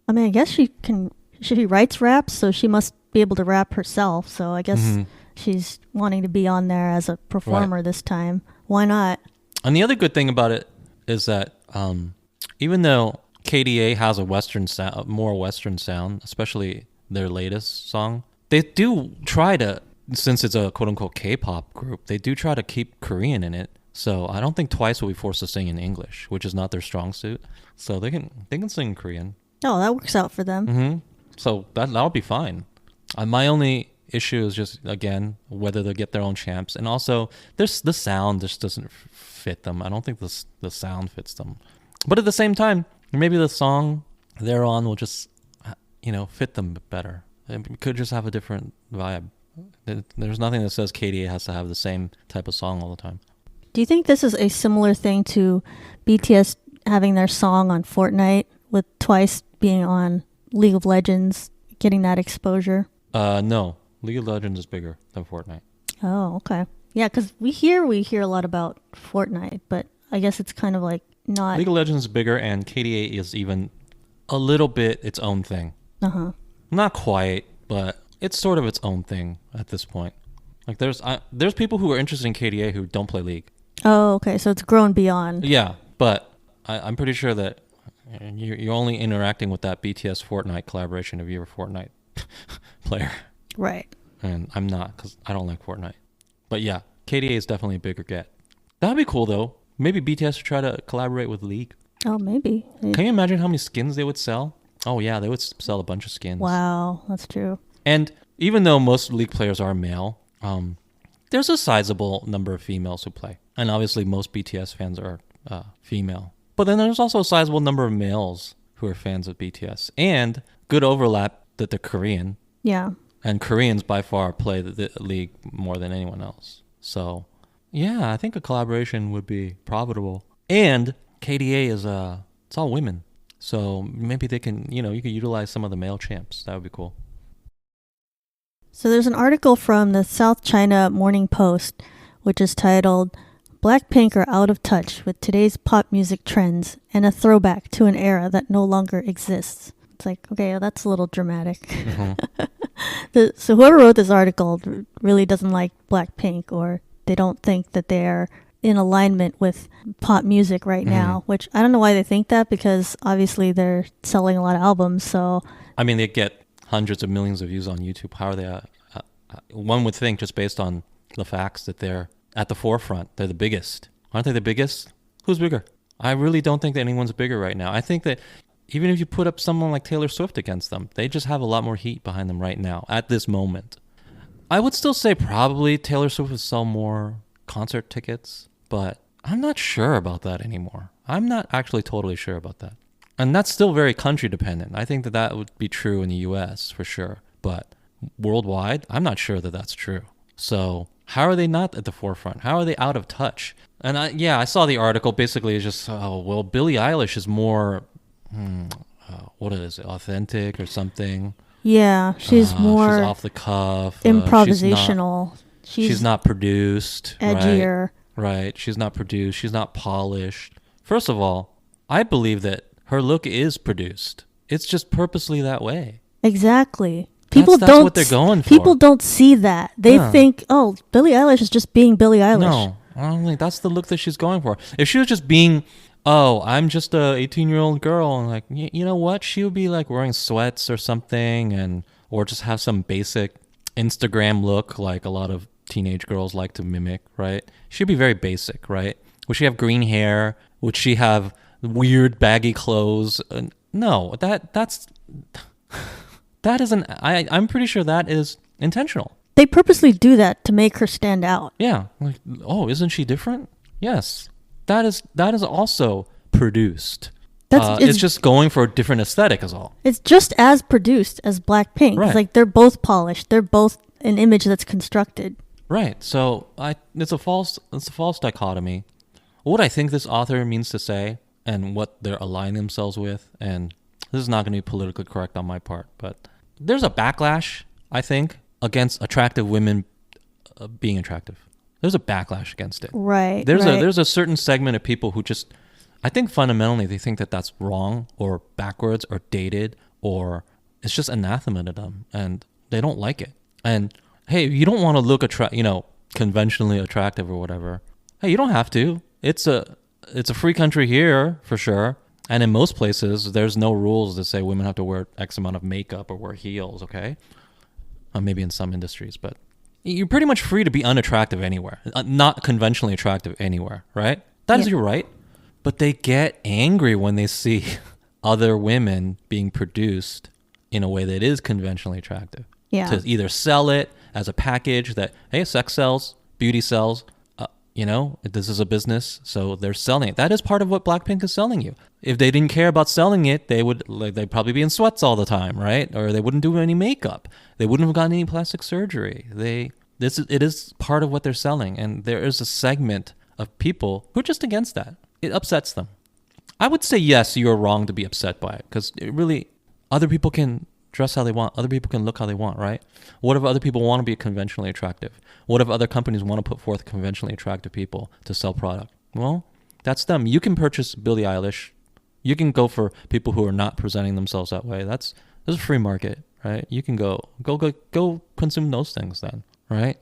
I mean, I guess she writes raps, so she must be able to rap herself. So I guess she's wanting to be on there as a performer this time. Why not? And the other good thing about it is that even though KDA has a more Western sound, especially their latest song, they do try to, since it's a quote-unquote K-pop group, they do try to keep Korean in it. So I don't think Twice will be forced to sing in English, which is not their strong suit. So they can sing in Korean. Oh, that works out for them. So that'll be fine. My only issue is just, again, whether they'll get their own champs. And also, the sound just doesn't fit them. I don't think the sound fits them. But at the same time, maybe the song they're on will just, fit them better. It could just have a different vibe. There's nothing that says KDA has to have the same type of song all the time. Do you think this is a similar thing to BTS having their song on Fortnite, with Twice being on League of Legends, getting that exposure? No. League of Legends is bigger than Fortnite. Oh, okay. Yeah, because we hear a lot about Fortnite, but I guess it's kind of like not... League of Legends is bigger, and KDA is even a little bit its own thing. Uh-huh. Not quite, but it's sort of its own thing at this point. Like there's people who are interested in KDA who don't play League. Oh, okay. So it's grown beyond. Yeah, but I'm pretty sure that you're only interacting with that BTS Fortnite collaboration if you're a Fortnite player. Right. And I'm not, because I don't like Fortnite. But yeah, KDA is definitely a bigger get. That'd be cool, though. Maybe BTS should try to collaborate with League. Oh, maybe. Can you imagine how many skins they would sell? Oh, yeah, they would sell a bunch of skins. Wow, that's true. And even though most League players are male, there's a sizable number of females who play. And obviously most BTS fans are female. But then there's also a sizable number of males who are fans of BTS. And good overlap that they're Korean. Yeah. And Koreans by far play the League more than anyone else. So Yeah, I think a collaboration would be profitable. And KDA is it's all women. So maybe they can, you could utilize some of the male champs. That would be cool. So there's an article from the South China Morning Post, which is titled Blackpink are out of touch with today's pop music trends and a throwback to an era that no longer exists. It's like, okay, that's a little dramatic. Mm-hmm. So whoever wrote this article really doesn't like Blackpink, or they don't think that they're in alignment with pop music right now, which I don't know why they think that, because obviously they're selling a lot of albums. So I mean, they get hundreds of millions of views on YouTube. How are they? One would think, just based on the facts, that they're at the forefront. They're the biggest. Aren't they the biggest? Who's bigger? I really don't think that anyone's bigger right now. I think that even if you put up someone like Taylor Swift against them, they just have a lot more heat behind them right now, at this moment. I would still say probably Taylor Swift would sell more concert tickets, but I'm not sure about that anymore. I'm not actually totally sure about that. And that's still very country dependent. I think that that would be true in the US for sure. But worldwide, I'm not sure that that's true. So how are they not at the forefront? How are they out of touch? And I saw the article. Basically, it's just, Billie Eilish is more, what is it, authentic or something? yeah, she's more she's off the cuff. improvisational. She's not produced. Edgier. Right. She's not produced. She's not polished. First of all, I believe that her look is produced. It's just purposely that way. Exactly. That's what they're going for. People don't see that. They think, oh, Billie Eilish is just being Billie Eilish. No, I don't think that's the look that she's going for. If she was just being, I'm just a 18-year-old girl, and like, you know what? She would be like wearing sweats or something, or just have some basic Instagram look like a lot of teenage girls like to mimic, right? She'd be very basic, right? Would she have green hair? Would she have weird baggy clothes? No, that's that isn't. I'm pretty sure that is intentional. They purposely do that to make her stand out. Yeah, like, isn't she different? Yes, that is also produced. It's just going for a different aesthetic is all. It's just as produced as Blackpink. Right. It's like they're both polished. They're both an image that's constructed. Right. So it's a false dichotomy. What I think this author means to say and what they're aligning themselves with, and this is not going to be politically correct on my part, but there's a backlash, I think, against attractive women being attractive. There's a backlash against it. Right. There's a certain segment of people who just, I think fundamentally they think that that's wrong or backwards or dated, or it's just anathema to them and they don't like it. And hey, you don't want to look conventionally attractive or whatever. Hey, you don't have to. It's a free country here for sure. And in most places, there's no rules that say women have to wear X amount of makeup or wear heels, okay? Maybe in some industries, but you're pretty much free to be unattractive anywhere. Not conventionally attractive anywhere, right? That is your right. But they get angry when they see other women being produced in a way that is conventionally attractive. Yeah. To either sell it as a package that, hey, sex sells, beauty sells, this is a business, so they're selling it. That is part of what Blackpink is selling you. If they didn't care about selling it, they'd probably be in sweats all the time, right? Or they wouldn't do any makeup. They wouldn't have gotten any plastic surgery. It is part of what they're selling, and there is a segment of people who are just against that. It upsets them. I would say yes, you're wrong to be upset by it, because it really, other people can dress how they want. Other people can look how they want, right? What if other people want to be conventionally attractive? What if other companies want to put forth conventionally attractive people to sell product? Well, that's them. You can purchase Billie Eilish. You can go for people who are not presenting themselves that way. There's a free market, right? You can go consume those things then, right?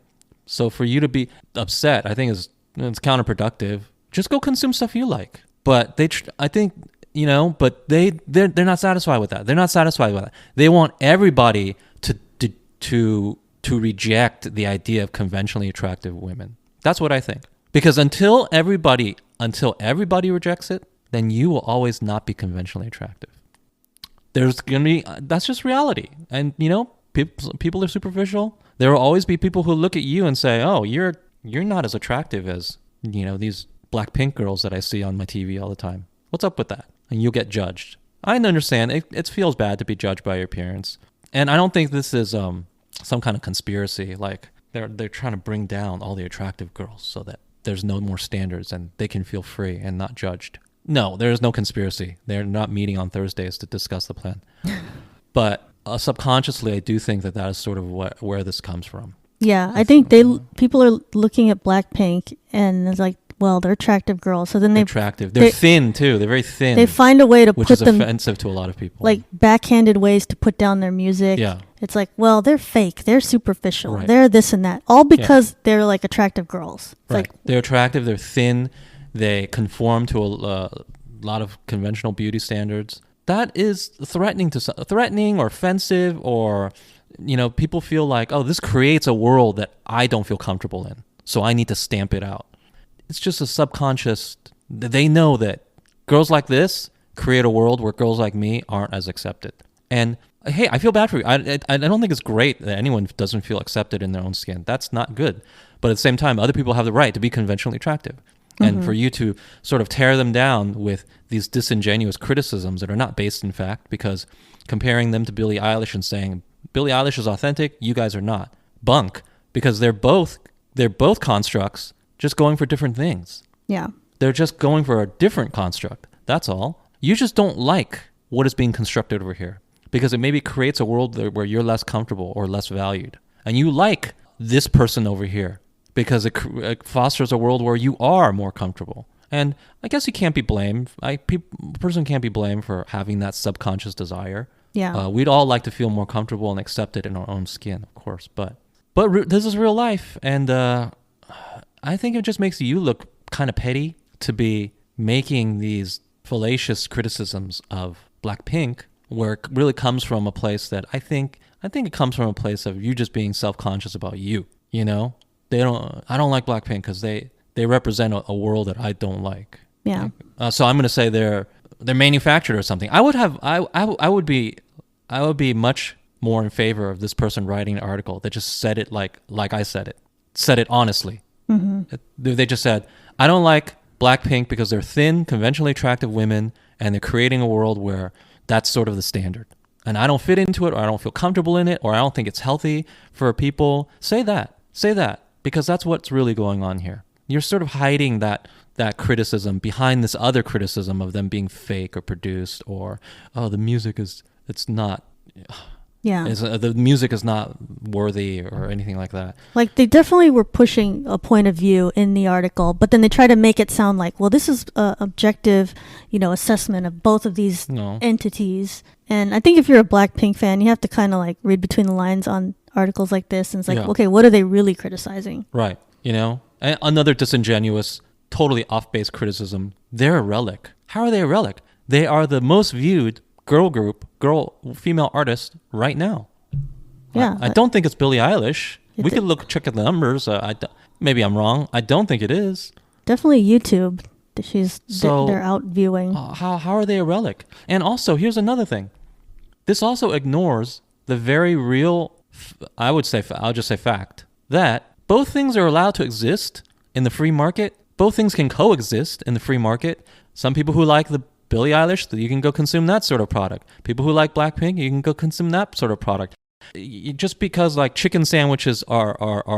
So for you to be upset, I think it's counterproductive. Just go consume stuff you like. But they're not satisfied with that. They're not satisfied with that. They want everybody to reject the idea of conventionally attractive women. That's what I think. Because until everybody rejects it, then you will always not be conventionally attractive. That's just reality. And people are superficial. There will always be people who look at you and say, "Oh, you're not as attractive as these Blackpink girls that I see on my TV all the time. What's up with that?" And you'll get judged. I understand. It feels bad to be judged by your appearance. And I don't think this is some kind of conspiracy. Like they're trying to bring down all the attractive girls so that there's no more standards and they can feel free and not judged. No, there is no conspiracy. They're not meeting on Thursdays to discuss the plan. But subconsciously, I do think that is sort of where this comes from. Yeah, I think people are looking at Blackpink and it's like, well, they're attractive girls. So then they're attractive. They're thin too. They're very thin. They find a way to which is offensive to a lot of people. Like backhanded ways to put down their music. Yeah. It's like, well, they're fake. They're superficial. Right. They're this and that. All because they're like attractive girls. It's right. like, they're attractive. They're thin. They conform to a lot of conventional beauty standards. That is threatening or offensive, or people feel like, oh, this creates a world that I don't feel comfortable in, so I need to stamp it out. It's just a subconscious. They know that girls like this create a world where girls like me aren't as accepted. And hey, I feel bad for you. I don't think it's great that anyone doesn't feel accepted in their own skin. That's not good. But at the same time, other people have the right to be conventionally attractive. And for you to sort of tear them down with these disingenuous criticisms that are not based in fact, because comparing them to Billie Eilish and saying Billie Eilish is authentic, you guys are not. Bunk, because they're both constructs, just going for different things. Yeah. They're just going for a different construct. That's all. You just don't like what is being constructed over here because it maybe creates a world where you're less comfortable or less valued. And you like this person over here because it fosters a world where you are more comfortable. And I guess you can't be blamed. A person can't be blamed for having that subconscious desire. Yeah. We'd all like to feel more comfortable and accepted in our own skin, of course. But this is real life. And I think it just makes you look kind of petty to be making these fallacious criticisms of Blackpink, where it really comes from a place that I think it comes from a place of you just being self-conscious about you. I don't like Blackpink because they represent a world that I don't like. Yeah. So I'm going to say they're manufactured or something. I would be much more in favor of this person writing an article that just said it like I said it honestly. Mm-hmm. They just said, I don't like Blackpink because they're thin, conventionally attractive women, and they're creating a world where that's sort of the standard. And I don't fit into it, or I don't feel comfortable in it, or I don't think it's healthy for people. Say that, because that's what's really going on here. You're sort of hiding that criticism behind this other criticism of them being fake or produced, or, oh, the music it's not... Yeah. The music is not worthy or anything like that. Like, they definitely were pushing a point of view in the article, but then they try to make it sound like, well, this is an objective, assessment of both of these entities. And I think if you're a Blackpink fan, you have to kind of like read between the lines on articles like this. And it's like, okay, what are they really criticizing? Right. And another disingenuous, totally off-base criticism. They're a relic. How are they a relic? They are the most viewed female artist right now. Yeah. I don't think it's Billie Eilish. We could check at the numbers. Maybe I'm wrong. I don't think it is. Definitely YouTube. They're out viewing. How are they a relic? And also, here's another thing. This also ignores the very real, I'll just say fact, that both things are allowed to exist in the free market. Both things can coexist in the free market. Some people who like the Billie Eilish, you can go consume that sort of product. People who like Blackpink, you can go consume that sort of product. Just because like chicken sandwiches are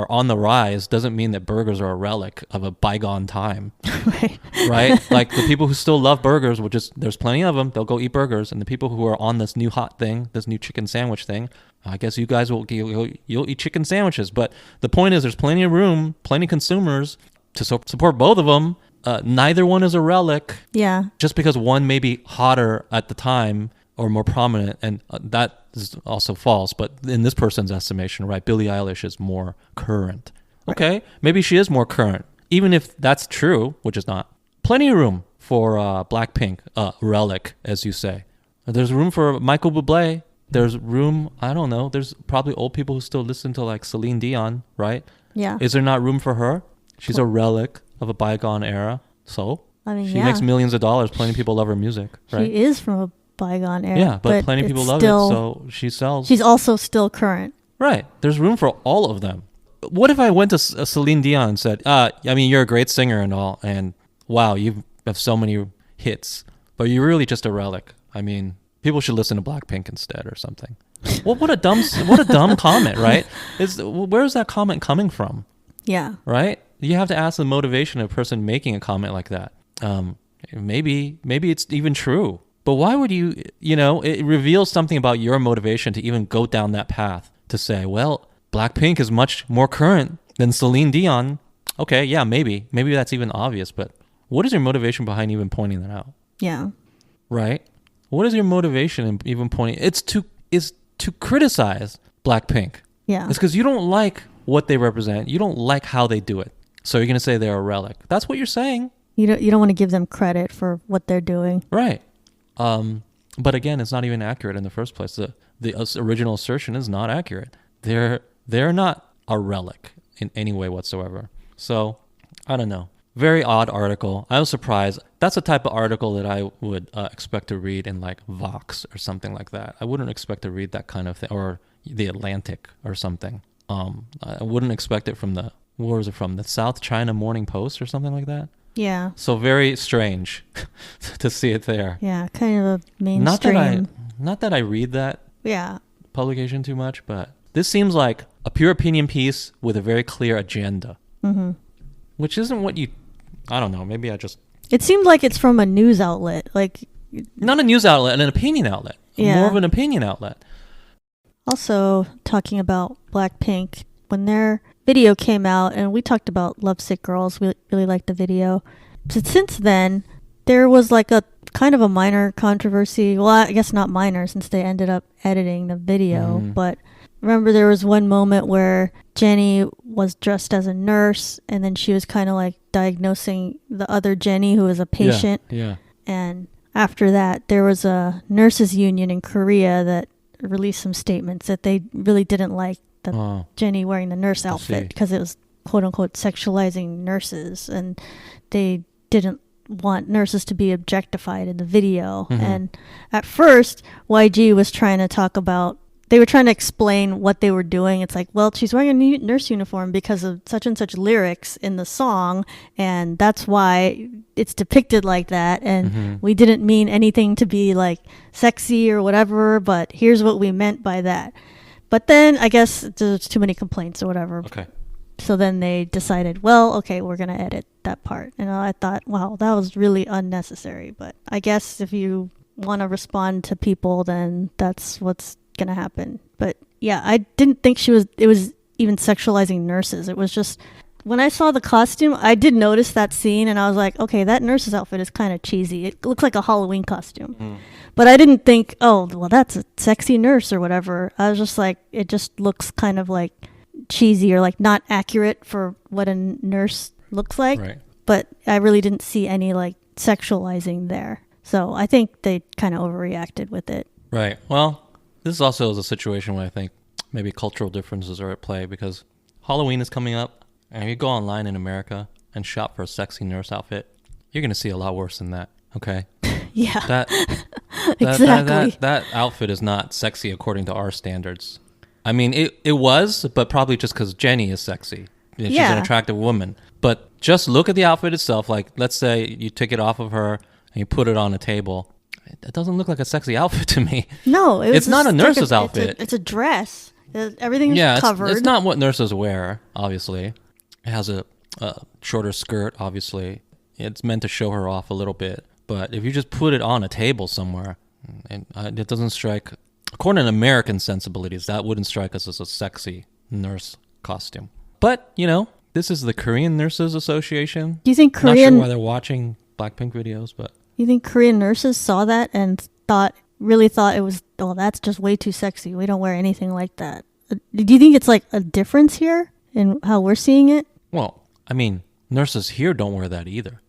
on the rise doesn't mean that burgers are a relic of a bygone time. Right? Like the people who still love burgers, there's plenty of them, they'll go eat burgers. And the people who are on this new hot thing, this new chicken sandwich thing, I guess you guys you'll eat chicken sandwiches. But the point is there's plenty of room, plenty of consumers to support both of them. Neither one is a relic. Yeah. Just because one may be hotter at the time or more prominent, and that is also false. But in this person's estimation, right, Billie Eilish is more current. Right. Okay, maybe she is more current. Even if that's true, which is not, plenty of room for Blackpink, relic, as you say. There's room for Michael Bublé. There's room, I don't know, there's probably old people who still listen to like Celine Dion, right? Yeah. Is there not room for her? She's a relic of a bygone era. So she makes millions of dollars. Plenty of people love her music, right? She is from a bygone era. Yeah, but plenty of people love it, so she sells. She's also still current. Right. There's room for all of them. What if I went to Celine Dion and said, you're a great singer and all, and wow, you have so many hits, but you're really just a relic. I mean, people should listen to Blackpink instead or something. Well, what a dumb comment, right? Where's that comment coming from? Yeah. Right? you have to ask the motivation of a person making a comment like that. Maybe it's even true. But why would you, it reveals something about your motivation to even go down that path to say, well, Blackpink is much more current than Celine Dion. Okay, yeah, maybe that's even obvious, but what is your motivation behind even pointing that out? Yeah. Right? What is your motivation in even pointing? It's to criticize Blackpink. Yeah. It's because you don't like what they represent. You don't like how they do it. So you're going to say they're a relic. That's what you're saying. You don't want to give them credit for what they're doing. Right. But again, it's not even accurate in the first place. The original assertion is not accurate. They're not a relic in any way whatsoever. So I don't know. Very odd article. I was surprised. That's the type of article that I would expect to read in like Vox or something like that. I wouldn't expect to read that kind of thing, or The Atlantic or something. I wouldn't expect it from where was it from? The South China Morning Post or something like that. Yeah. So very strange to see it there. Yeah, kind of a mainstream. Not that I read that yeah. publication too much, but this seems like a pure opinion piece with a very clear agenda. Mm-hmm. Which isn't what I don't know, maybe I just... It seemed like it's from a news outlet. Like, not a news outlet, an opinion outlet. Yeah. More of an opinion outlet. Also, talking about Blackpink, when their video came out, and we talked about Lovesick Girls, we really liked the video. But since then, there was like a kind of a minor controversy. Well, I guess not minor, since they ended up editing the video. But remember, there was one moment where Jennie was dressed as a nurse, and then she was kind of like diagnosing the other Jennie, who was a patient. Yeah. And after that, there was a nurses union in Korea that released some statements that they really didn't like the Jennie wearing the nurse outfit because it was quote unquote sexualizing nurses, and they didn't want nurses to be objectified in the video. And at first, YG was trying to talk about, they were trying to explain what they were doing. It's like, well, she's wearing a nurse uniform because of such and such lyrics in the song, and that's why it's depicted like that. And we didn't mean anything to be like sexy or whatever, but here's what we meant by that. But then I guess there's too many complaints or whatever. Okay. So then they decided, well, okay, we're going to edit that part. And I thought, wow, that was really unnecessary. But I guess if you want to respond to people, then that's what's going to happen. But yeah, I didn't think it was even sexualizing nurses. It was just, when I saw the costume, I did notice that scene, and I was like, okay, that nurse's outfit is kind of cheesy. It looks like a Halloween costume. But I didn't think, oh, well, that's a sexy nurse or whatever. I was just like, it just looks kind of like cheesy or like not accurate for what a nurse looks like. Right. But I really didn't see any like sexualizing there. So I think they kind of overreacted with it. Right. Well, this is also a situation where I think maybe cultural differences are at play, because Halloween is coming up, and if you go online in America and shop for a sexy nurse outfit, you're going to see a lot worse than that. Okay. Yeah. Exactly. That outfit is not sexy according to our standards. I mean, it was, but probably just because Jennie is sexy. She's an attractive woman. But just look at the outfit itself. Like, let's say you take it off of her and you put it on a table. It doesn't look like a sexy outfit to me. No, it's not a nurse's outfit. It's a dress. Everything's covered. It's not what nurses wear, obviously. It has a shorter skirt, obviously. It's meant to show her off a little bit. But if you just put it on a table somewhere, it doesn't strike, according to American sensibilities, that wouldn't strike us as a sexy nurse costume. But, this is the Korean Nurses Association. Do you think I'm not sure why they're watching Blackpink videos, but... You think Korean nurses saw that and really thought it was, oh, that's just way too sexy. We don't wear anything like that. Do you think it's like a difference here in how we're seeing it? Well, I mean, nurses here don't wear that either.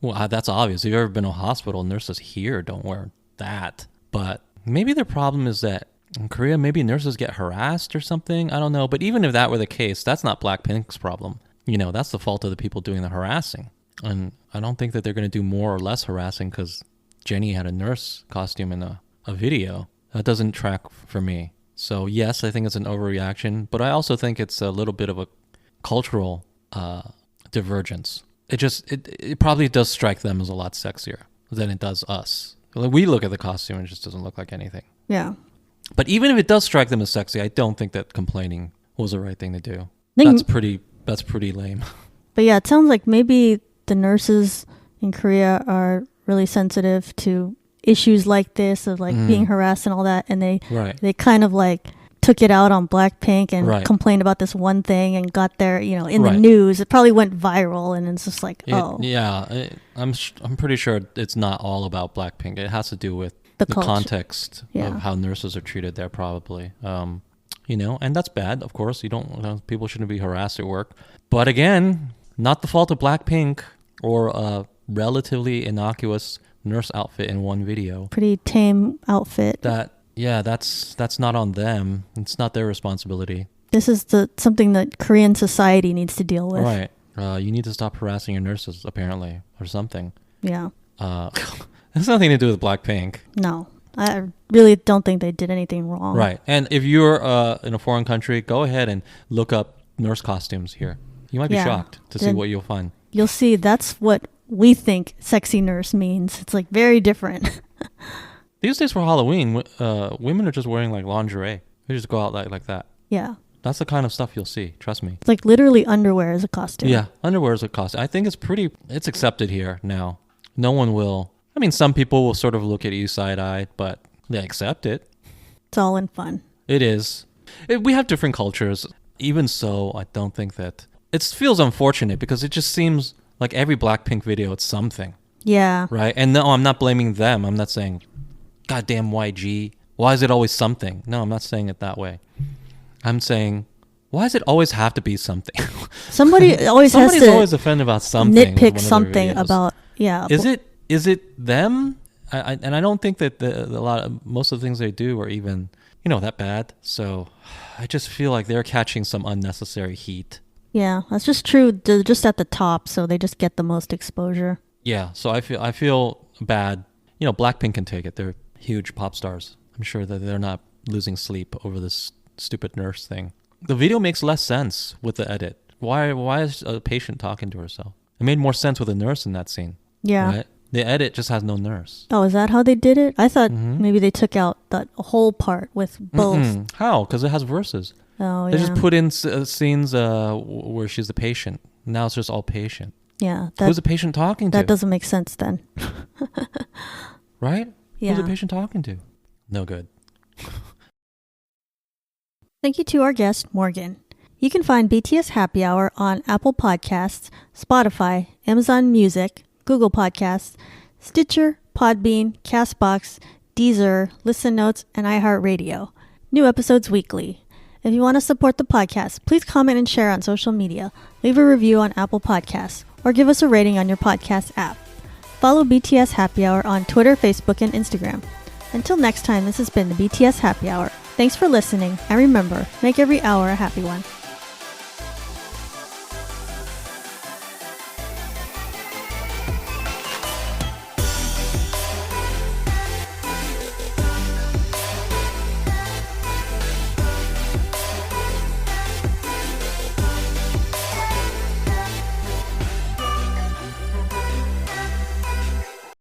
Well, that's obvious. If you've ever been to a hospital, nurses here don't wear that. But maybe their problem is that in Korea, maybe nurses get harassed or something. I don't know. But even if that were the case, that's not Blackpink's problem. That's the fault of the people doing the harassing. And I don't think that they're going to do more or less harassing because Jennie had a nurse costume in a video. That doesn't track for me. So yes, I think it's an overreaction. But I also think it's a little bit of a cultural divergence. It probably does strike them as a lot sexier than it does us. Like, we look at the costume and it just doesn't look like anything. Yeah. But even if it does strike them as sexy, I don't think that complaining was the right thing to do. That's pretty lame. But yeah, it sounds like maybe the nurses in Korea are really sensitive to issues like this of like being harassed and all that, and they kind of like took it out on Blackpink and complained about this one thing and got their, you know, in the news. It probably went viral, and it's just like, I'm pretty sure it's not all about Blackpink. It has to do with the context of how nurses are treated there, probably. You know, and that's bad, of course. People shouldn't be harassed at work. But again, not the fault of Blackpink or a relatively innocuous nurse outfit in one video. Pretty tame outfit. That's not on them. It's not their responsibility. This is something that Korean society needs to deal with. Right. You need to stop harassing your nurses, apparently, or something. Yeah. It has nothing to do with Blackpink. No. I really don't think they did anything wrong. Right. And if you're in a foreign country, go ahead and look up nurse costumes here. You might be shocked to see what you'll find. You'll see that's what we think sexy nurse means. It's like very different. These days for Halloween, women are just wearing like lingerie. They just go out like that. Yeah. That's the kind of stuff you'll see. Trust me. It's like literally underwear as a costume. Yeah, underwear as a costume. I think it's accepted here now. No one will. I mean, some people will sort of look at you side-eyed, but they accept it. It's all in fun. It is. We have different cultures. Even so, I don't think that... It feels unfortunate because it just seems like every Blackpink video, it's something. Yeah. Right? And no, I'm not blaming them. I'm not saying, goddamn YG, why is it always something? No, I'm not saying it that way. I'm saying, why does it always have to be something? Somebody's always offended about something. Nitpick something about, yeah. Is it them? And I don't think that most of the things they do are even, that bad. So I just feel like they're catching some unnecessary heat. Yeah, that's just true. They're just at the top, so they just get the most exposure. Yeah, so I feel bad. Blackpink can take it. They're huge pop stars. I'm sure that they're not losing sleep over this stupid nurse thing. The video makes less sense with the edit. Why is a patient talking to herself? It made more sense with a nurse in that scene. Yeah. Right? The edit just has no nurse. Oh, is that how they did it? I thought maybe they took out that whole part with both. How? Because it has verses. Oh, yeah. They just put in scenes where she's the patient. Now it's just all patient. Yeah. Who's the patient talking to? That doesn't make sense then. Right? Yeah. Who's the patient talking to? No good. Thank you to our guest, Morgan. You can find BTS Happy Hour on Apple Podcasts, Spotify, Amazon Music, Google Podcasts, Stitcher, Podbean, Castbox, Deezer, Listen Notes, and iHeartRadio. New episodes weekly. If you want to support the podcast, please comment and share on social media, leave a review on Apple Podcasts, or give us a rating on your podcast app. Follow BTS Happy Hour on Twitter, Facebook, and Instagram. Until next time, this has been the BTS Happy Hour. Thanks for listening, and remember, make every hour a happy one.